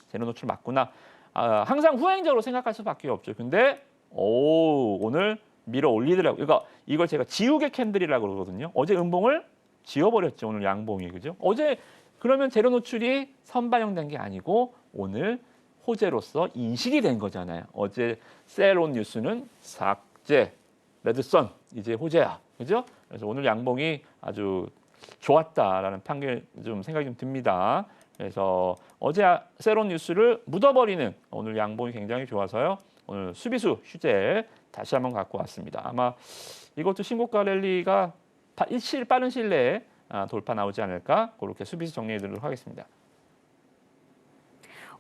재료 노출 맞구나. 항상 후행적으로 생각할 수밖에 없죠. 근데 오늘 밀어 올리더라고요. 이걸 제가 지우개 캔들이라고 그러거든요. 어제 음봉을 지워버렸죠. 오늘 양봉이. 그죠? 어제 그러면 재료 노출이 선반영된 게 아니고 오늘 호재로서 인식이 된 거잖아요. 어제 세론 뉴스는 삭제, 레드선 이제 호재야, 그죠? 그래서 오늘 양봉이 아주 좋았다라는 판결 좀 생각이 좀 듭니다. 그래서 어제 세로뉴스를 묻어버리는 오늘 양봉이 굉장히 좋아서요. 오늘 수비수 휴재 다시 한번 갖고 왔습니다. 아마 이것도 신고가 랠리가 빠른 시일 내에 돌파 나오지 않을까 그렇게 수비수 정리해드리도록 하겠습니다.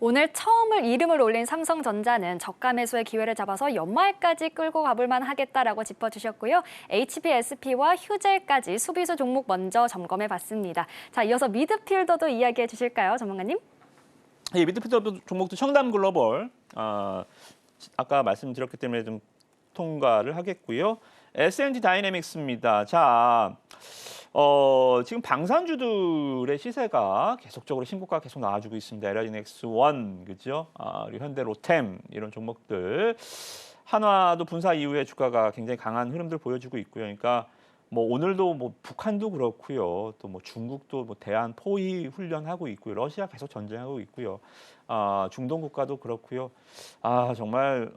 오늘 처음을 이름을 올린 삼성전자는 저가 매수의 기회를 잡아서 연말까지 끌고 가볼 만하겠다라고 짚어주셨고요. HBSP와 휴젤까지 수비수 종목 먼저 점검해 봤습니다. 자, 이어서 미드필더도 이야기해 주실까요, 전문가님? 예, 미드필더 종목도 청담글로벌 아까 말씀드렸기 때문에 좀 통과를 하겠고요. S&T 다이내믹스입니다. 자, 지금 방산주들의 시세가 계속적으로 신고가 계속 나와주고 있습니다. LINX1, 그죠? 그리고 현대로템 이런 종목들. 한화도 분사 이후에 주가가 굉장히 강한 흐름들 보여주고 있고요. 그러니까 뭐 오늘도 뭐 북한도 그렇고요. 또 뭐 중국도 뭐 대한 포위 훈련하고 있고요. 러시아 계속 전쟁하고 있고요. 중동 국가도 그렇고요. 정말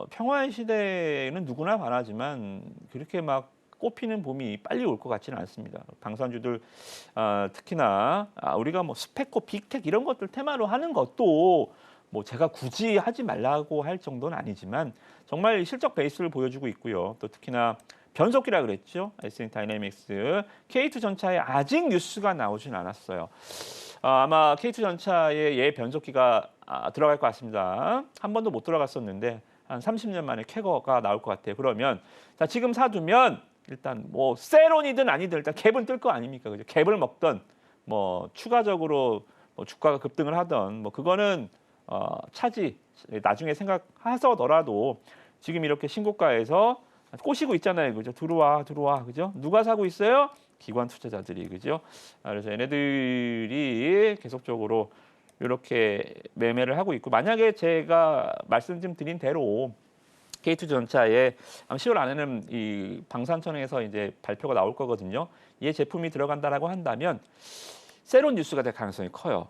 평화의 시대는 누구나 바라지만 그렇게 막 꽃피는 봄이 빨리 올 것 같지는 않습니다. 방산주들 특히나 우리가 뭐 스펙코, 빅텍 이런 것들 테마로 하는 것도 뭐 제가 굳이 하지 말라고 할 정도는 아니지만 정말 실적 베이스를 보여주고 있고요. 또 특히나 변속기라 그랬죠. S&T 다이내믹스, K2 전차에 아직 뉴스가 나오진 않았어요. 아마 K2 전차에 얘 변속기가 들어갈 것 같습니다. 한 번도 못 들어갔었는데 한 30년 만에 쾌거가 나올 것 같아요. 그러면 자 지금 사두면 일단 뭐 세론이든 아니든 일단 갭은 뜰 거 아닙니까? 그죠? 갭을 먹던 뭐 추가적으로 뭐 주가가 급등을 하던 뭐 그거는 차지 나중에 생각하더라도 지금 이렇게 신고가에서 꼬시고 있잖아요. 그죠? 들어와. 그죠? 누가 사고 있어요? 기관 투자자들이. 그죠? 그래서 얘네들이 계속적으로 이렇게 매매를 하고 있고 만약에 제가 말씀 좀 드린 대로 K2 전차에 10월 안에는 이 방산청에서 이제 발표가 나올 거거든요. 이 제품이 들어간다라고 한다면 새로운 뉴스가 될 가능성이 커요.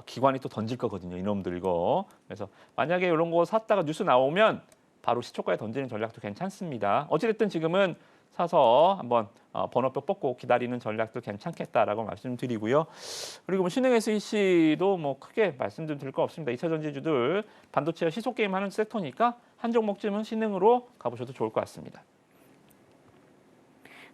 기관이 또 던질 거거든요. 이놈들 이거. 그래서 만약에 이런 거 샀다가 뉴스 나오면 바로 시초가에 던지는 전략도 괜찮습니다. 어찌됐든 지금은 사서 한번 번호표 뽑고 기다리는 전략도 괜찮겠다라고 말씀드리고요. 그리고 뭐 신흥 SEC도 뭐 크게 말씀드릴 거 없습니다. 2차 전지주들 반도체와 시속 게임 하는 섹터니까 한 종목쯤은 신흥으로 가보셔도 좋을 것 같습니다.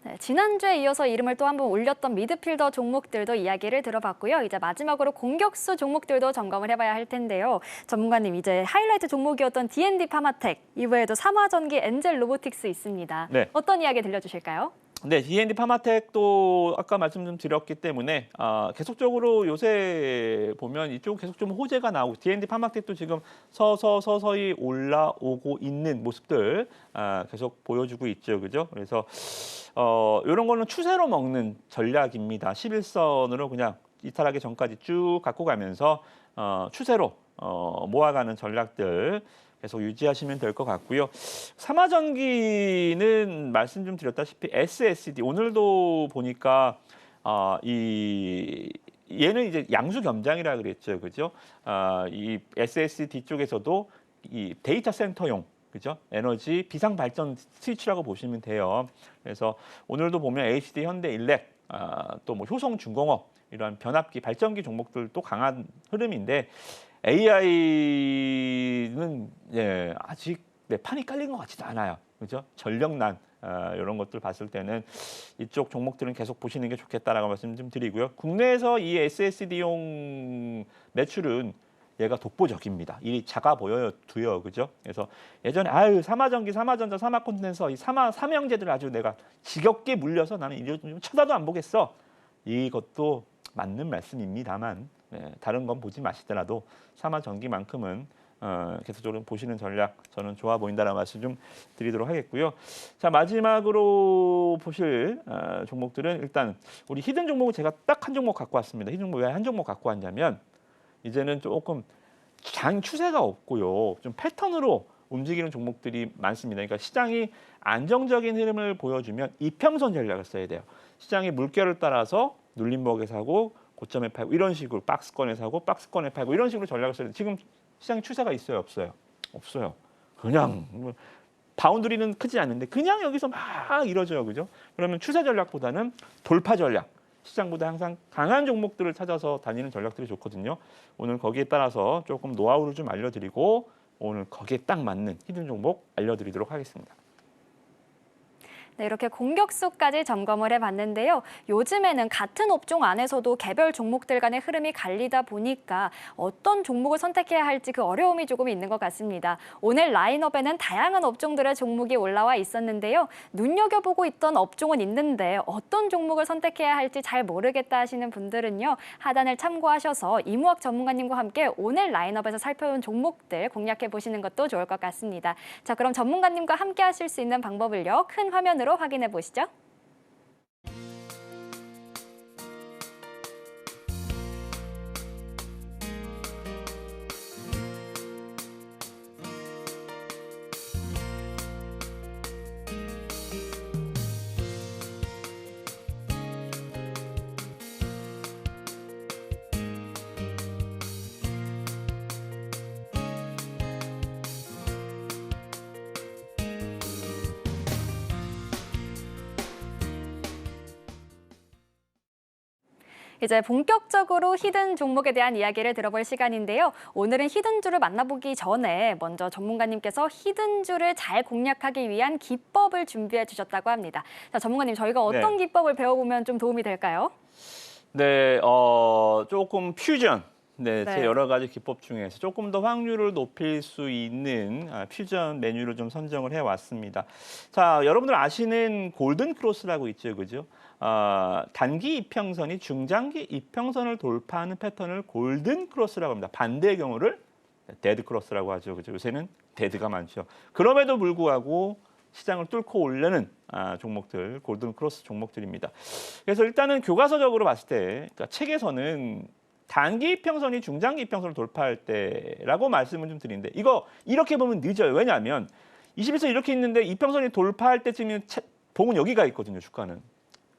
네, 지난주에 이어서 이름을 또 한 번 올렸던 미드필더 종목들도 이야기를 들어봤고요. 이제 마지막으로 공격수 종목들도 점검을 해봐야 할 텐데요. 전문가님, 이제 하이라이트 종목이었던 D&D 파마텍, 이외에도 삼화전기 엔젤 로보틱스 있습니다. 네. 어떤 이야기 들려주실까요? 네, D&D 파마텍도 아까 말씀 좀 드렸기 때문에 계속적으로 요새 보면 이쪽 계속 좀 호재가 나오고 D&D 파마텍도 지금 서서히 올라오고 있는 모습들 계속 보여주고 있죠, 그죠? 그래서 이런 거는 추세로 먹는 전략입니다. 11선으로 그냥 이탈하기 전까지 쭉 갖고 가면서 추세로 모아가는 전략들. 계속 유지하시면 될 것 같고요. 삼화전기는 말씀 좀 드렸다시피 SSD 오늘도 보니까 얘는 이제 양수 겸장이라 그랬죠, 그죠? 이 SSD 쪽에서도 이 데이터 센터용 그죠? 에너지 비상 발전 스위치라고 보시면 돼요. 그래서 오늘도 보면 HD 현대일렉 또 뭐 효성중공업 이런 변압기 발전기 종목들도 강한 흐름인데. AI는 아직 판이 깔린 것 같지도 않아요. 그죠? 전력난 이런 것들 봤을 때는 이쪽 종목들은 계속 보시는 게 좋겠다라고 말씀 좀 드리고요. 국내에서 이 SSD용 매출은 얘가 독보적입니다. 일이 작아 보여요, 그죠? 그래서 예전에 삼화전기, 삼화전자, 삼화콘덴서 이 삼형제들 아주 내가 지겹게 물려서 나는 이거 좀 쳐다도 안 보겠어. 이것도 맞는 말씀입니다만 다른 건 보지 마시더라도 삼화전기만큼은 계속적으로 보시는 전략 저는 좋아 보인다는 말씀 좀 드리도록 하겠고요. 자 마지막으로 보실 종목들은 일단 우리 히든 종목은 제가 딱 한 종목 갖고 왔습니다. 히든 종목 왜 한 종목 갖고 왔냐면 이제는 조금 장 추세가 없고요. 좀 패턴으로 움직이는 종목들이 많습니다. 그러니까 시장이 안정적인 흐름을 보여주면 이평선 전략을 써야 돼요. 시장의 물결을 따라서 눌림목에 사고 고점에 팔고 이런 식으로 박스권에 사고 박스권에 팔고 이런 식으로 전략을 써야 돼요. 지금 시장 추세가 있어요, 없어요? 없어요. 그냥 바운드리는 크지 않는데 그냥 여기서 막 이러져요, 그죠? 그러면 추세 전략보다는 돌파 전략, 시장보다 항상 강한 종목들을 찾아서 다니는 전략들이 좋거든요. 오늘 거기에 따라서 조금 노하우를 좀 알려드리고 오늘 거기에 딱 맞는 히든 종목 알려드리도록 하겠습니다. 네, 이렇게 공격수까지 점검을 해봤는데요. 요즘에는 같은 업종 안에서도 개별 종목들 간의 흐름이 갈리다 보니까 어떤 종목을 선택해야 할지 그 어려움이 조금 있는 것 같습니다. 오늘 라인업에는 다양한 업종들의 종목이 올라와 있었는데요. 눈여겨보고 있던 업종은 있는데 어떤 종목을 선택해야 할지 잘 모르겠다 하시는 분들은요. 하단을 참고하셔서 이무학 전문가님과 함께 오늘 라인업에서 살펴본 종목들 공략해보시는 것도 좋을 것 같습니다. 자, 그럼 전문가님과 함께 하실 수 있는 방법을요. 큰 화면으로 확인해 보시죠. 이제 본격적으로 히든 종목에 대한 이야기를 들어볼 시간인데요. 오늘은 히든주를 만나보기 전에 먼저 전문가님께서 히든주를 잘 공략하기 위한 기법을 준비해 주셨다고 합니다. 자, 전문가님, 저희가 어떤 기법을 배워보면 좀 도움이 될까요? 네, 조금 퓨전. 제 여러 가지 기법 중에서 조금 더 확률을 높일 수 있는 퓨전 메뉴를 좀 선정을 해왔습니다. 자, 여러분들 아시는 골든 크로스라고 있죠, 그죠? 단기 이평선이 중장기 이평선을 돌파하는 패턴을 골든 크로스라고 합니다. 반대의 경우를 데드 크로스라고 하죠, 그죠? 요새는 데드가 많죠. 그럼에도 불구하고 시장을 뚫고 오려는 종목들, 골든 크로스 종목들입니다. 그래서 일단은 교과서적으로 봤을 때, 그러니까 책에서는 단기 이평선이 중장기 이평선을 돌파할 때라고 말씀을 좀 드리는데 이거 이렇게 보면 늦어요. 왜냐하면 21선 이렇게 있는데 이평선이 돌파할 때쯤이면 봉은 여기가 있거든요. 주가는.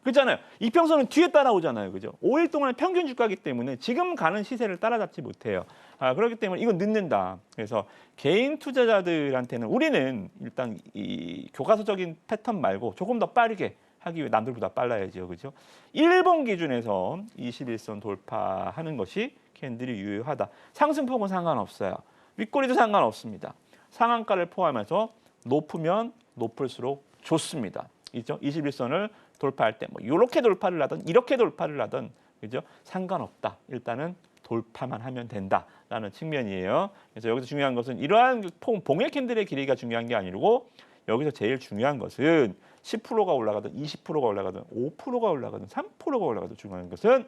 그렇잖아요. 이평선은 뒤에 따라오잖아요. 그죠? 5일 동안 평균 주가이기 때문에 지금 가는 시세를 따라잡지 못해요. 그렇기 때문에 이건 늦는다. 그래서 개인 투자자들한테는 우리는 일단 이 교과서적인 패턴 말고 조금 더 빠르게 하기 위해 남들보다 빨라야죠. 그죠? 일본 기준에서 21선 돌파하는 것이 캔들이 유효하다. 상승폭은 상관없어요. 윗꼬리도 상관없습니다. 상한가를 포함해서 높으면 높을수록 좋습니다. 그죠? 21선을 돌파할 때 뭐 이렇게 돌파를 하든 이렇게 돌파를 하든 그죠? 상관없다. 일단은 돌파만 하면 된다라는 측면이에요. 그래서 여기서 중요한 것은 이러한 봉의 캔들의 길이가 중요한 게 아니고 여기서 제일 중요한 것은 10%가 올라가든 20%가 올라가든 5%가 올라가든 3%가 올라가든 중요한 것은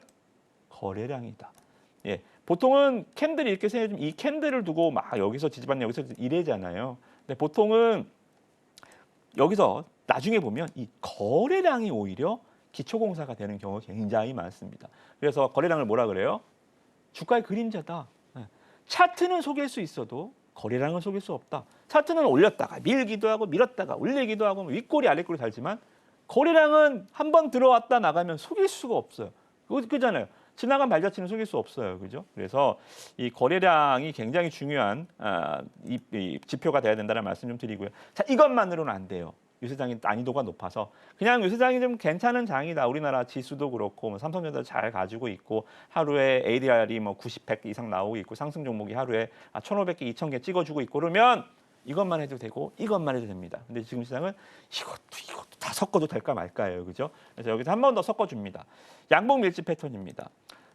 거래량이다. 예, 보통은 캔들이 이렇게 생겨지면 이 캔들을 두고 막 여기서 지지받는 여기서 이래잖아요. 근데 보통은 여기서 나중에 보면 이 거래량이 오히려 기초공사가 되는 경우가 굉장히 많습니다. 그래서 거래량을 뭐라 그래요? 주가의 그림자다. 차트는 속일 수 있어도 거래량은 속일 수 없다. 차트는 올렸다가 밀기도 하고 밀었다가 올리기도 하고 윗꼬리 아랫꼬리 달지만 거래량은 한번 들어왔다 나가면 속일 수가 없어요. 그잖아요. 지나간 발자취는 속일 수 없어요. 그죠? 그래서 이 거래량이 굉장히 중요한 이 지표가 돼야 된다는 말씀 좀 드리고요. 자, 이것만으로는 안 돼요. 유세장이 난이도가 높아서 그냥 유세장이 좀 괜찮은 장이다. 우리나라 지수도 그렇고 삼성전자 잘 가지고 있고 하루에 ADR이 90, 100 이상 나오고 있고 상승 종목이 하루에 1,500개, 2,000개 찍어주고 있고 그러면 이것만 해도 되고 이것만 해도 됩니다. 근데 지금 시장은 이것도 다 섞어도 될까 말까예요. 그죠? 그래서 여기서 한 번 더 섞어줍니다. 양봉 밀집 패턴입니다.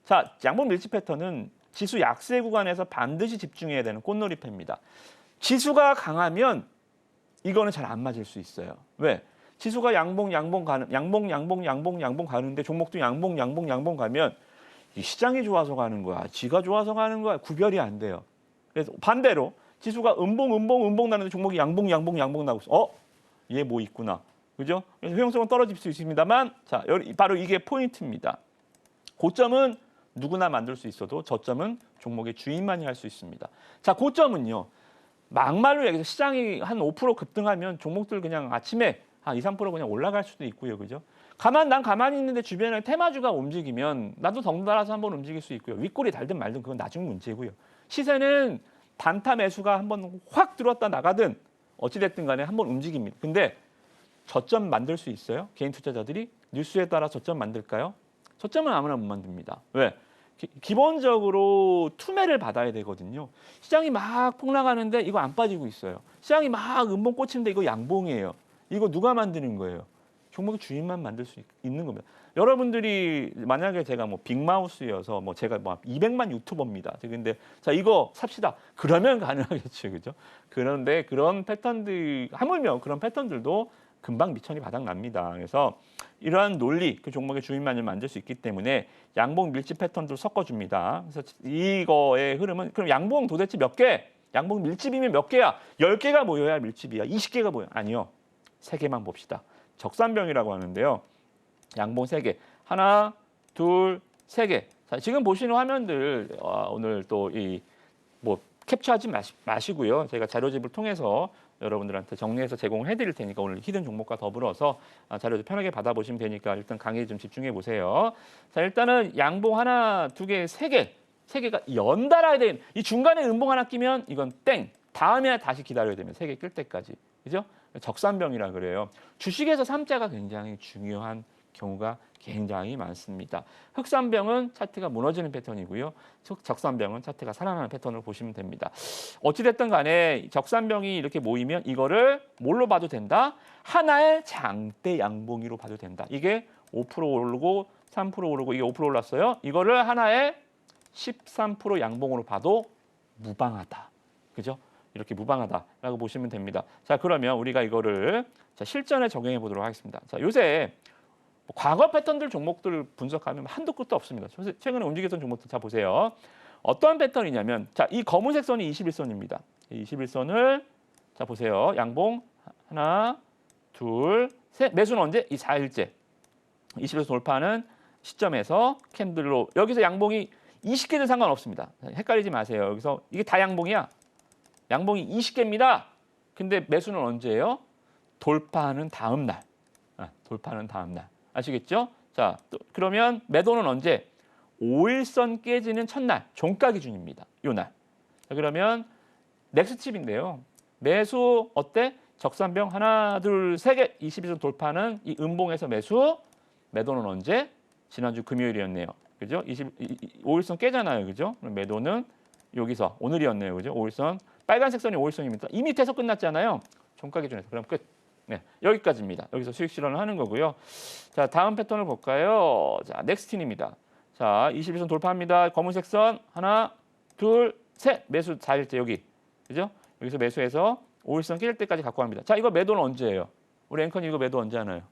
자, 양봉 밀집 패턴은 지수 약세 구간에서 반드시 집중해야 되는 꽃놀이패입니다. 지수가 강하면 이거는 잘 안 맞을 수 있어요. 왜? 지수가 양봉 가는데 종목도 양봉 가면 이 시장이 좋아서 가는 거야, 지가 좋아서 가는 거야, 구별이 안 돼요. 그래서 반대로 지수가 음봉 나는데 종목이 양봉 나고 있어. 얘 뭐 있구나, 그죠? 그래서 효용성은 떨어질 수 있습니다만, 자, 바로 이게 포인트입니다. 고점은 누구나 만들 수 있어도 저점은 종목의 주인만이 할 수 있습니다. 자, 고점은요. 막말로 얘기해서 시장이 한 5% 급등하면 종목들 그냥 아침에 한 2, 3% 그냥 올라갈 수도 있고요. 그죠? 난 가만히 있는데 주변에 테마주가 움직이면 나도 덩달아서 한번 움직일 수 있고요. 윗꼬리 달든 말든 그건 나중 문제고요. 시세는 단타 매수가 한번 확 들어왔다 나가든 어찌됐든 간에 한번 움직입니다. 근데 저점 만들 수 있어요? 개인 투자자들이 뉴스에 따라 저점 만들까요? 저점은 아무나 못 만듭니다. 왜? 기본적으로 투매를 받아야 되거든요. 시장이 막 폭락하는데 이거 안 빠지고 있어요. 시장이 막 음봉 꽂히는데 이거 양봉이에요. 이거 누가 만드는 거예요? 종목의 주인만 만들 수 있는 겁니다. 여러분들이 만약에 제가 뭐 빅마우스여서 뭐 제가 뭐 200만 유튜버입니다. 근데 자 이거 삽시다. 그러면 가능하겠죠, 그죠? 그런데 그런 패턴들 하물며 그런 패턴들도 금방 미천이 바닥 납니다. 그래서 이러한 논리, 그 종목의 주인만을 만들 수 있기 때문에 양봉 밀집 패턴도 섞어줍니다. 그래서 이거의 흐름은 그럼 양봉 도대체 몇 개? 양봉 밀집이면 몇 개야? 10개가 모여야 밀집이야. 20개가 모여? 아니요. 3개만 봅시다. 적산병이라고 하는데요. 양봉 3개. 하나, 둘, 3개. 자, 지금 보시는 화면들 오늘 또 이 뭐 캡처하지 마시고요. 제가 자료집을 통해서 여러분들한테 정리해서 제공해 드릴 테니까 오늘 히든 종목과 더불어서 자료도 편하게 받아보시면 되니까 일단 강의에 좀 집중해 보세요. 자, 일단은 양봉 하나, 두 개, 3개. 3개가 연달아야 되는 이 중간에 음봉 하나 끼면 이건 땡. 다음에 다시 기다려야 되면 3개 끌 때까지. 그죠? 적산병이라 그래요. 주식에서 삼자가 굉장히 중요한 경우가 굉장히 많습니다. 흑산병은 차트가 무너지는 패턴이고요. 적산병은 차트가 살아나는 패턴을 보시면 됩니다. 어찌됐든 간에 적산병이 이렇게 모이면 이거를 뭘로 봐도 된다? 하나의 장대 양봉이로 봐도 된다. 이게 5% 오르고 3% 오르고 이게 5% 올랐어요. 이거를 하나의 13% 양봉으로 봐도 무방하다. 그죠? 이렇게 무방하다라고 보시면 됩니다. 자, 그러면 우리가 이거를 실전에 적용해 보도록 하겠습니다. 자, 요새 과거 패턴들 종목들 분석하면 한도 끝도 없습니다. 최근에 움직였던 종목들 자 보세요. 어떤 패턴이냐면 자, 이 검은색 선이 21선입니다. 21선을 자 보세요. 양봉 하나, 둘, 셋. 매수는 언제? 이 4일째. 21선 돌파하는 시점에서 캔들로 여기서 양봉이 20개든 상관없습니다. 헷갈리지 마세요. 여기서 이게 다 양봉이야. 양봉이 20개입니다. 근데 매수는 언제예요? 돌파하는 다음 날. 돌파하는 다음 날. 아시겠죠? 자, 또 그러면 매도는 언제? 5일선 깨지는 첫날, 종가 기준입니다. 요 날. 자, 그러면 넥스칩인데요. 매수 어때? 적산병 하나, 둘, 3개. 22선 돌파하는 이 음봉에서 매수. 매도는 언제? 지난주 금요일이었네요. 그죠? 5일선 깨잖아요. 그죠? 그럼 매도는 여기서 오늘이었네요. 그죠? 5일선. 빨간색 선이 5일선입니다. 이 밑에서 끝났잖아요. 종가 기준에서. 그럼 끝. 네, 여기까지입니다. 여기서 수익 실현을 하는 거고요. 자, 다음 패턴을 볼까요? 자, 넥스틴입니다. 자, 21선 돌파합니다. 검은색 선 하나, 둘, 셋. 매수 4일째 여기. 그죠? 여기서 매수해서 5일선 깰 때까지 갖고 갑니다. 자, 이거 매도는 언제예요? 우리 앵커님 이거 매도 언제 하나요?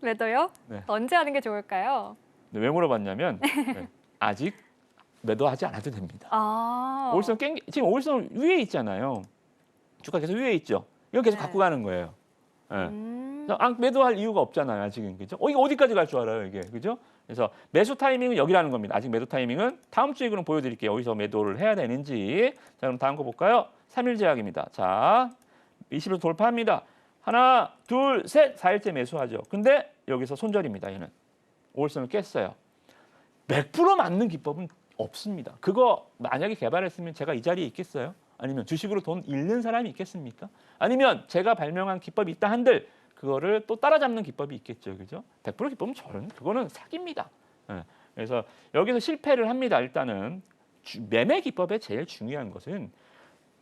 매도요? 네. 언제 하는 게 좋을까요? 네, 왜 물어봤냐면 네, 아직 매도하지 않아도 됩니다. 5일선 지금 5일선 위에 있잖아요. 주가 계속 위에 있죠. 이거 계속 네. 갖고 가는 거예요. 네. 매도할 이유가 없잖아요, 아직은. 그죠? 이게 어디까지 갈 줄 알아요, 이게. 그죠? 그래서 매수 타이밍은 여기라는 겁니다. 아직 매도 타이밍은 다음 주에 그럼 보여드릴게요. 어디서 매도를 해야 되는지. 자, 그럼 다음 거 볼까요? 3일 제약입니다. 자, 20일 돌파합니다. 하나, 둘, 셋, 4일째 매수하죠. 근데 여기서 손절입니다, 얘는. 5일선을 깼어요. 100% 맞는 기법은 없습니다. 그거 만약에 개발했으면 제가 이 자리에 있겠어요? 아니면 주식으로 돈 잃는 사람이 있겠습니까? 아니면 제가 발명한 기법이 있다 한들 그거를 또 따라잡는 기법이 있겠죠, 그죠? 100% 기법은 그거는 사기입니다. 네. 그래서 여기서 실패를 합니다. 일단은 매매 기법의 제일 중요한 것은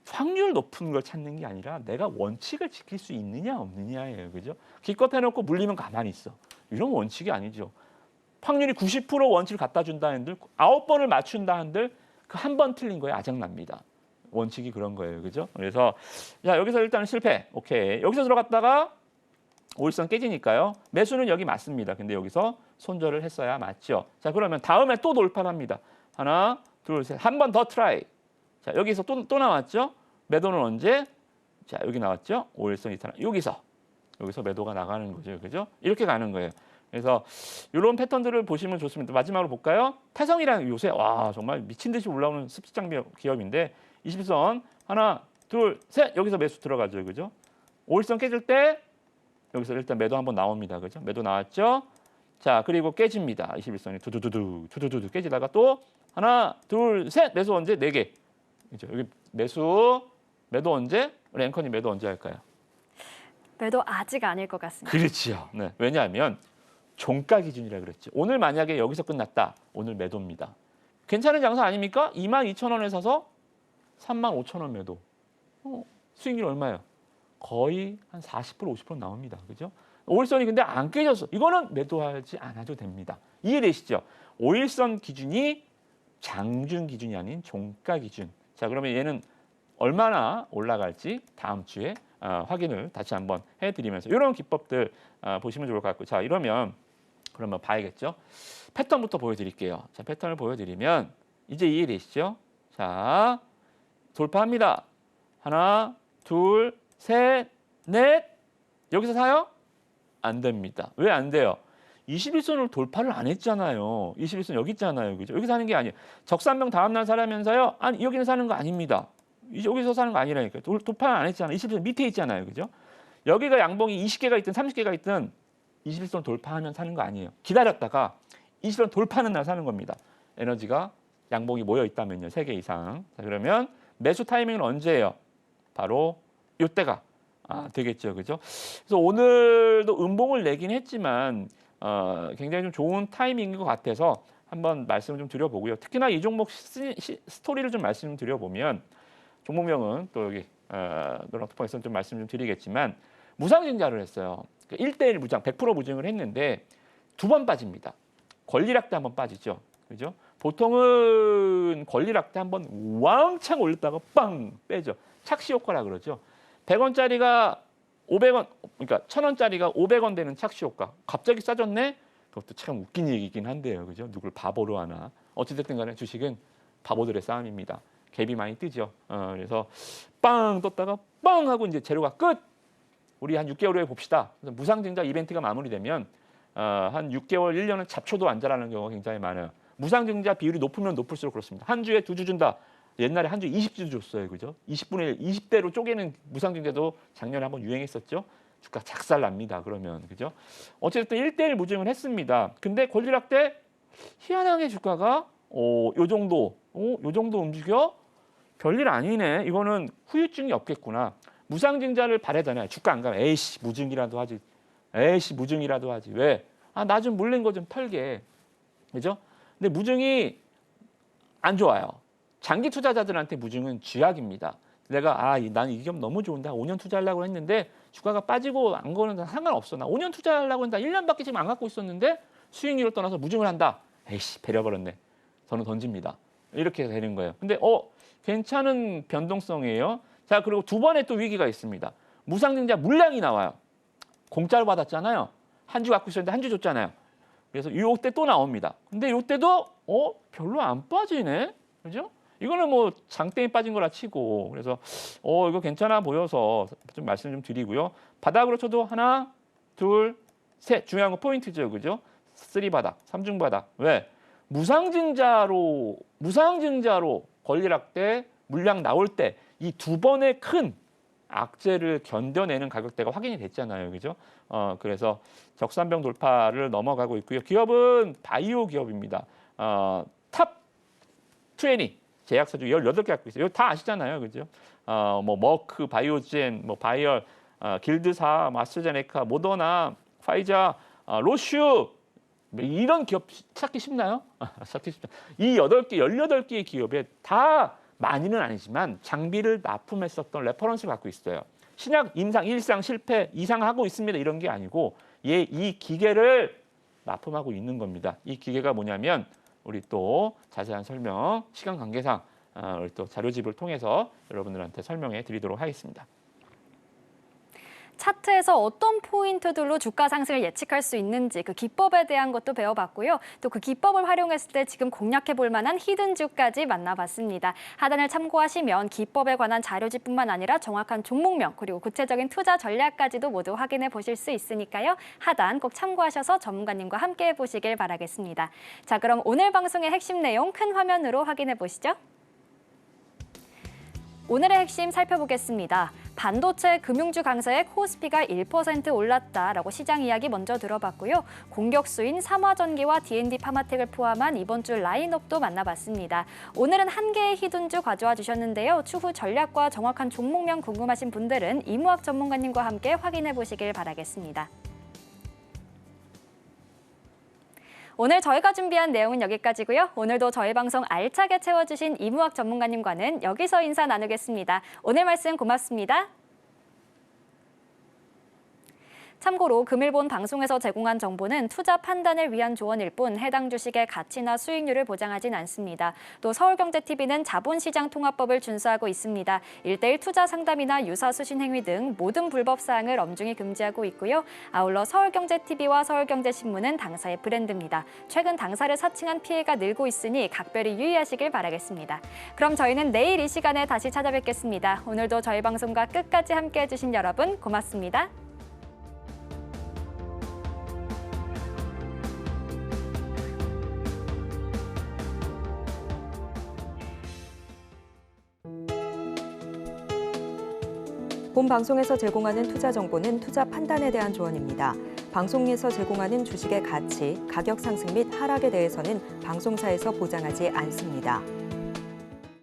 확률 높은 걸 찾는 게 아니라 내가 원칙을 지킬 수 있느냐 없느냐예요, 그죠? 기껏 해놓고 물리면 가만히 있어. 이런 원칙이 아니죠. 확률이 90% 원칙을 갖다 준다 한들 9번을 맞춘다 한들 그 한 번 틀린 거에 아작납니다. 원칙이 그런 거예요. 그죠? 그래서 자, 여기서 일단 실패. 오케이. 여기서 들어갔다가 5일선 깨지니까요. 매수는 여기 맞습니다. 근데 여기서 손절을 했어야 맞죠. 자, 그러면 다음에 또 돌파를 합니다. 하나, 둘, 셋. 한 번 더 트라이. 자, 여기서 또 나왔죠? 매도는 언제? 자, 여기 나왔죠? 5일선 이탈. 여기서 매도가 나가는 거죠. 그죠? 이렇게 가는 거예요. 그래서 이런 패턴들을 보시면 좋습니다. 마지막으로 볼까요? 태성이라는 요새 와 정말 미친 듯이 올라오는 습지장 기업인데 20선 하나, 둘, 셋 여기서 매수 들어가죠, 그죠? 5일선 깨질 때 여기서 일단 매도 한번 나옵니다, 그죠? 매도 나왔죠? 자 그리고 깨집니다. 21선이 두두두두 깨지다가 또 하나, 둘, 셋 매수 언제? 4개. 그죠? 여기 매도 언제? 우리 앵커님 매도 언제 할까요? 매도 아직 아닐 것 같습니다. 그렇지요. 네. 왜냐하면 종가 기준이라 그랬죠. 오늘 만약에 여기서 끝났다. 오늘 매도입니다. 괜찮은 장사 아닙니까? 22,000원에 사서 35,000원 매도. 수익률 얼마예요? 거의 한 40% 50% 나옵니다. 그죠? 5일선이 근데 안 깨졌어. 이거는 매도하지 않아도 됩니다. 이해되시죠? 5일선 기준이 장중 기준이 아닌 종가 기준. 자, 그러면 얘는 얼마나 올라갈지 다음 주에 확인을 다시 한번 해드리면서 이런 기법들 보시면 좋을 것 같고, 자, 이러면 그러면 봐야겠죠. 패턴부터 보여드릴게요. 자, 패턴을 보여드리면 이제 이해되시죠? 자, 돌파합니다. 하나, 둘, 셋, 넷. 여기서 사요? 안 됩니다. 왜 안 돼요? 21선을 돌파를 안 했잖아요. 21선 여기 있잖아요. 그죠? 여기 사는 게 아니에요. 적산병 다음날 사라면서요? 아니, 여기는 사는 거 아닙니다. 여기서 사는 거 아니라니까요. 돌파 안 했잖아요. 21선 밑에 있잖아요. 그죠? 여기가 양봉이 20개가 있든 30개가 있든 21선 돌파하면 사는 거 아니에요. 기다렸다가 21선 돌파하는 날 사는 겁니다. 에너지가 양봉이 모여 있다면요. 3개 이상. 자, 그러면 매수 타이밍은 언제예요? 바로 이때가 되겠죠. 그죠? 그래서 오늘도 음봉을 내긴 했지만 굉장히 좀 좋은 타이밍인 것 같아서 한번 말씀을 좀 드려보고요. 특히나 이 종목 스토리를 좀 말씀 드려보면 종목명은 또 여기 노랑톡방에서 좀 말씀 좀 드리겠지만 무상증자를 했어요. 1대1 무장, 100% 무증을 했는데 2번 빠집니다. 권리락대 한번 빠지죠. 그죠? 보통은 권리락대 한번 왕창 올렸다가 빵 빼죠. 착시 효과라 그러죠. 100원짜리가 500원, 그러니까 1000원짜리가 500원 되는 착시 효과. 갑자기 싸졌네? 그것도 참 웃긴 얘기긴 한데요. 그죠? 누굴 바보로 하나. 어찌됐든 간에 주식은 바보들의 싸움입니다. 갭이 많이 뜨죠. 그래서 빵 떴다가 빵 하고 이제 재료가 끝. 우리 한 6개월 후에 봅시다. 무상증자 이벤트가 마무리되면 한 6개월, 1년은 잡초도 안 자라는 경우가 굉장히 많아요. 무상증자 비율이 높으면 높을수록 그렇습니다. 한 주에 2주 준다. 옛날에 한 주에 20주 줬어요. 그죠? 20분의 1, 20대로 쪼개는 무상증자도 작년에 한번 유행했었죠. 주가 작살납니다. 그러면. 그죠? 어쨌든 1대1 무증을 했습니다. 근데 권리락대 희한하게 주가가 요 정도 움직여? 별일 아니네. 이거는 후유증이 없겠구나. 무상증자를 바래잖아요. 주가 안 가면 에이씨 무증이라도 하지. 에이씨 무증이라도 하지. 왜? 나 좀 물린 거 좀 털게. 그죠? 근데 무증이 안 좋아요. 장기 투자자들한테 무증은 쥐약입니다. 내가 난 이 기업 너무 좋은데 5년 투자하려고 했는데 주가가 빠지고 안 거는 상관없어. 나 5년 투자하려고 했는데 1년밖에 지금 안 갖고 있었는데 수익률을 떠나서 무증을 한다. 에이씨 배려버렸네. 저는 던집니다. 이렇게 되는 거예요. 근데 괜찮은 변동성이에요. 자, 그리고 두 번의 또 위기가 있습니다. 무상증자 물량이 나와요. 공짜로 받았잖아요. 한 주 갖고 있었는데 한 주 줬잖아요. 그래서 이때 또 나옵니다. 근데 이때도 별로 안 빠지네. 그죠? 이거는 뭐 장땡이 빠진 거라 치고 그래서 이거 괜찮아 보여서 좀 말씀 좀 드리고요. 바닥으로 쳐도 하나, 둘, 셋 중요한 거 포인트죠. 그죠? 3바닥, 3중 바닥. 왜? 무상증자로 권리락대 물량 나올 때 이 두 번의 큰 악재를 견뎌내는 가격대가 확인이 됐잖아요. 그죠? 그래서 적산병 돌파를 넘어가고 있고요. 기업은 바이오 기업입니다. 탑 20 제약사주 18개 갖고 있어요. 이거 다 아시잖아요. 그죠? 뭐 머크, 바이오젠, 뭐 바이얼, 길드사, 아스트라제네카, 모더나, 파이자, 로슈 이런 기업 찾기 쉽나요? 찾기 쉽죠. 이 18개의 기업에 다 많이는 아니지만 장비를 납품했었던 레퍼런스를 갖고 있어요. 신약 임상 1상 실패 2상 하고 있습니다. 이런 게 아니고 이 기계를 납품하고 있는 겁니다. 이 기계가 뭐냐면 우리 또 자세한 설명 시간 관계상 우리 또 자료집을 통해서 여러분들한테 설명해 드리도록 하겠습니다. 차트에서 어떤 포인트들로 주가 상승을 예측할 수 있는지 그 기법에 대한 것도 배워봤고요. 또 그 기법을 활용했을 때 지금 공략해 볼 만한 히든주까지 만나봤습니다. 하단을 참고하시면 기법에 관한 자료집뿐만 아니라 정확한 종목명 그리고 구체적인 투자 전략까지도 모두 확인해 보실 수 있으니까요. 하단 꼭 참고하셔서 전문가님과 함께 해보시길 바라겠습니다. 자, 그럼 오늘 방송의 핵심 내용 큰 화면으로 확인해 보시죠. 오늘의 핵심 살펴보겠습니다. 반도체 금융주 강세에 코스피가 1% 올랐다라고 시장 이야기 먼저 들어봤고요. 공격수인 삼화전기와 D&D 파마텍을 포함한 이번 주 라인업도 만나봤습니다. 오늘은 한 개의 히든주 가져와 주셨는데요. 추후 전략과 정확한 종목명 궁금하신 분들은 이무학 전문가님과 함께 확인해 보시길 바라겠습니다. 오늘 저희가 준비한 내용은 여기까지고요. 오늘도 저희 방송 알차게 채워주신 이무학 전문가님과는 여기서 인사 나누겠습니다. 오늘 말씀 고맙습니다. 참고로 금일본 방송에서 제공한 정보는 투자 판단을 위한 조언일 뿐 해당 주식의 가치나 수익률을 보장하진 않습니다. 또 서울경제TV는 자본시장 통합법을 준수하고 있습니다. 1:1 투자 상담이나 유사 수신 행위 등 모든 불법 사항을 엄중히 금지하고 있고요. 아울러 서울경제TV와 서울경제신문은 당사의 브랜드입니다. 최근 당사를 사칭한 피해가 늘고 있으니 각별히 유의하시길 바라겠습니다. 그럼 저희는 내일 이 시간에 다시 찾아뵙겠습니다. 오늘도 저희 방송과 끝까지 함께해 주신 여러분 고맙습니다. 본 방송에서 제공하는 투자 정보는 투자 판단에 대한 조언입니다. 방송에서 제공하는 주식의 가치, 가격 상승 및 하락에 대해서는 방송사에서 보장하지 않습니다.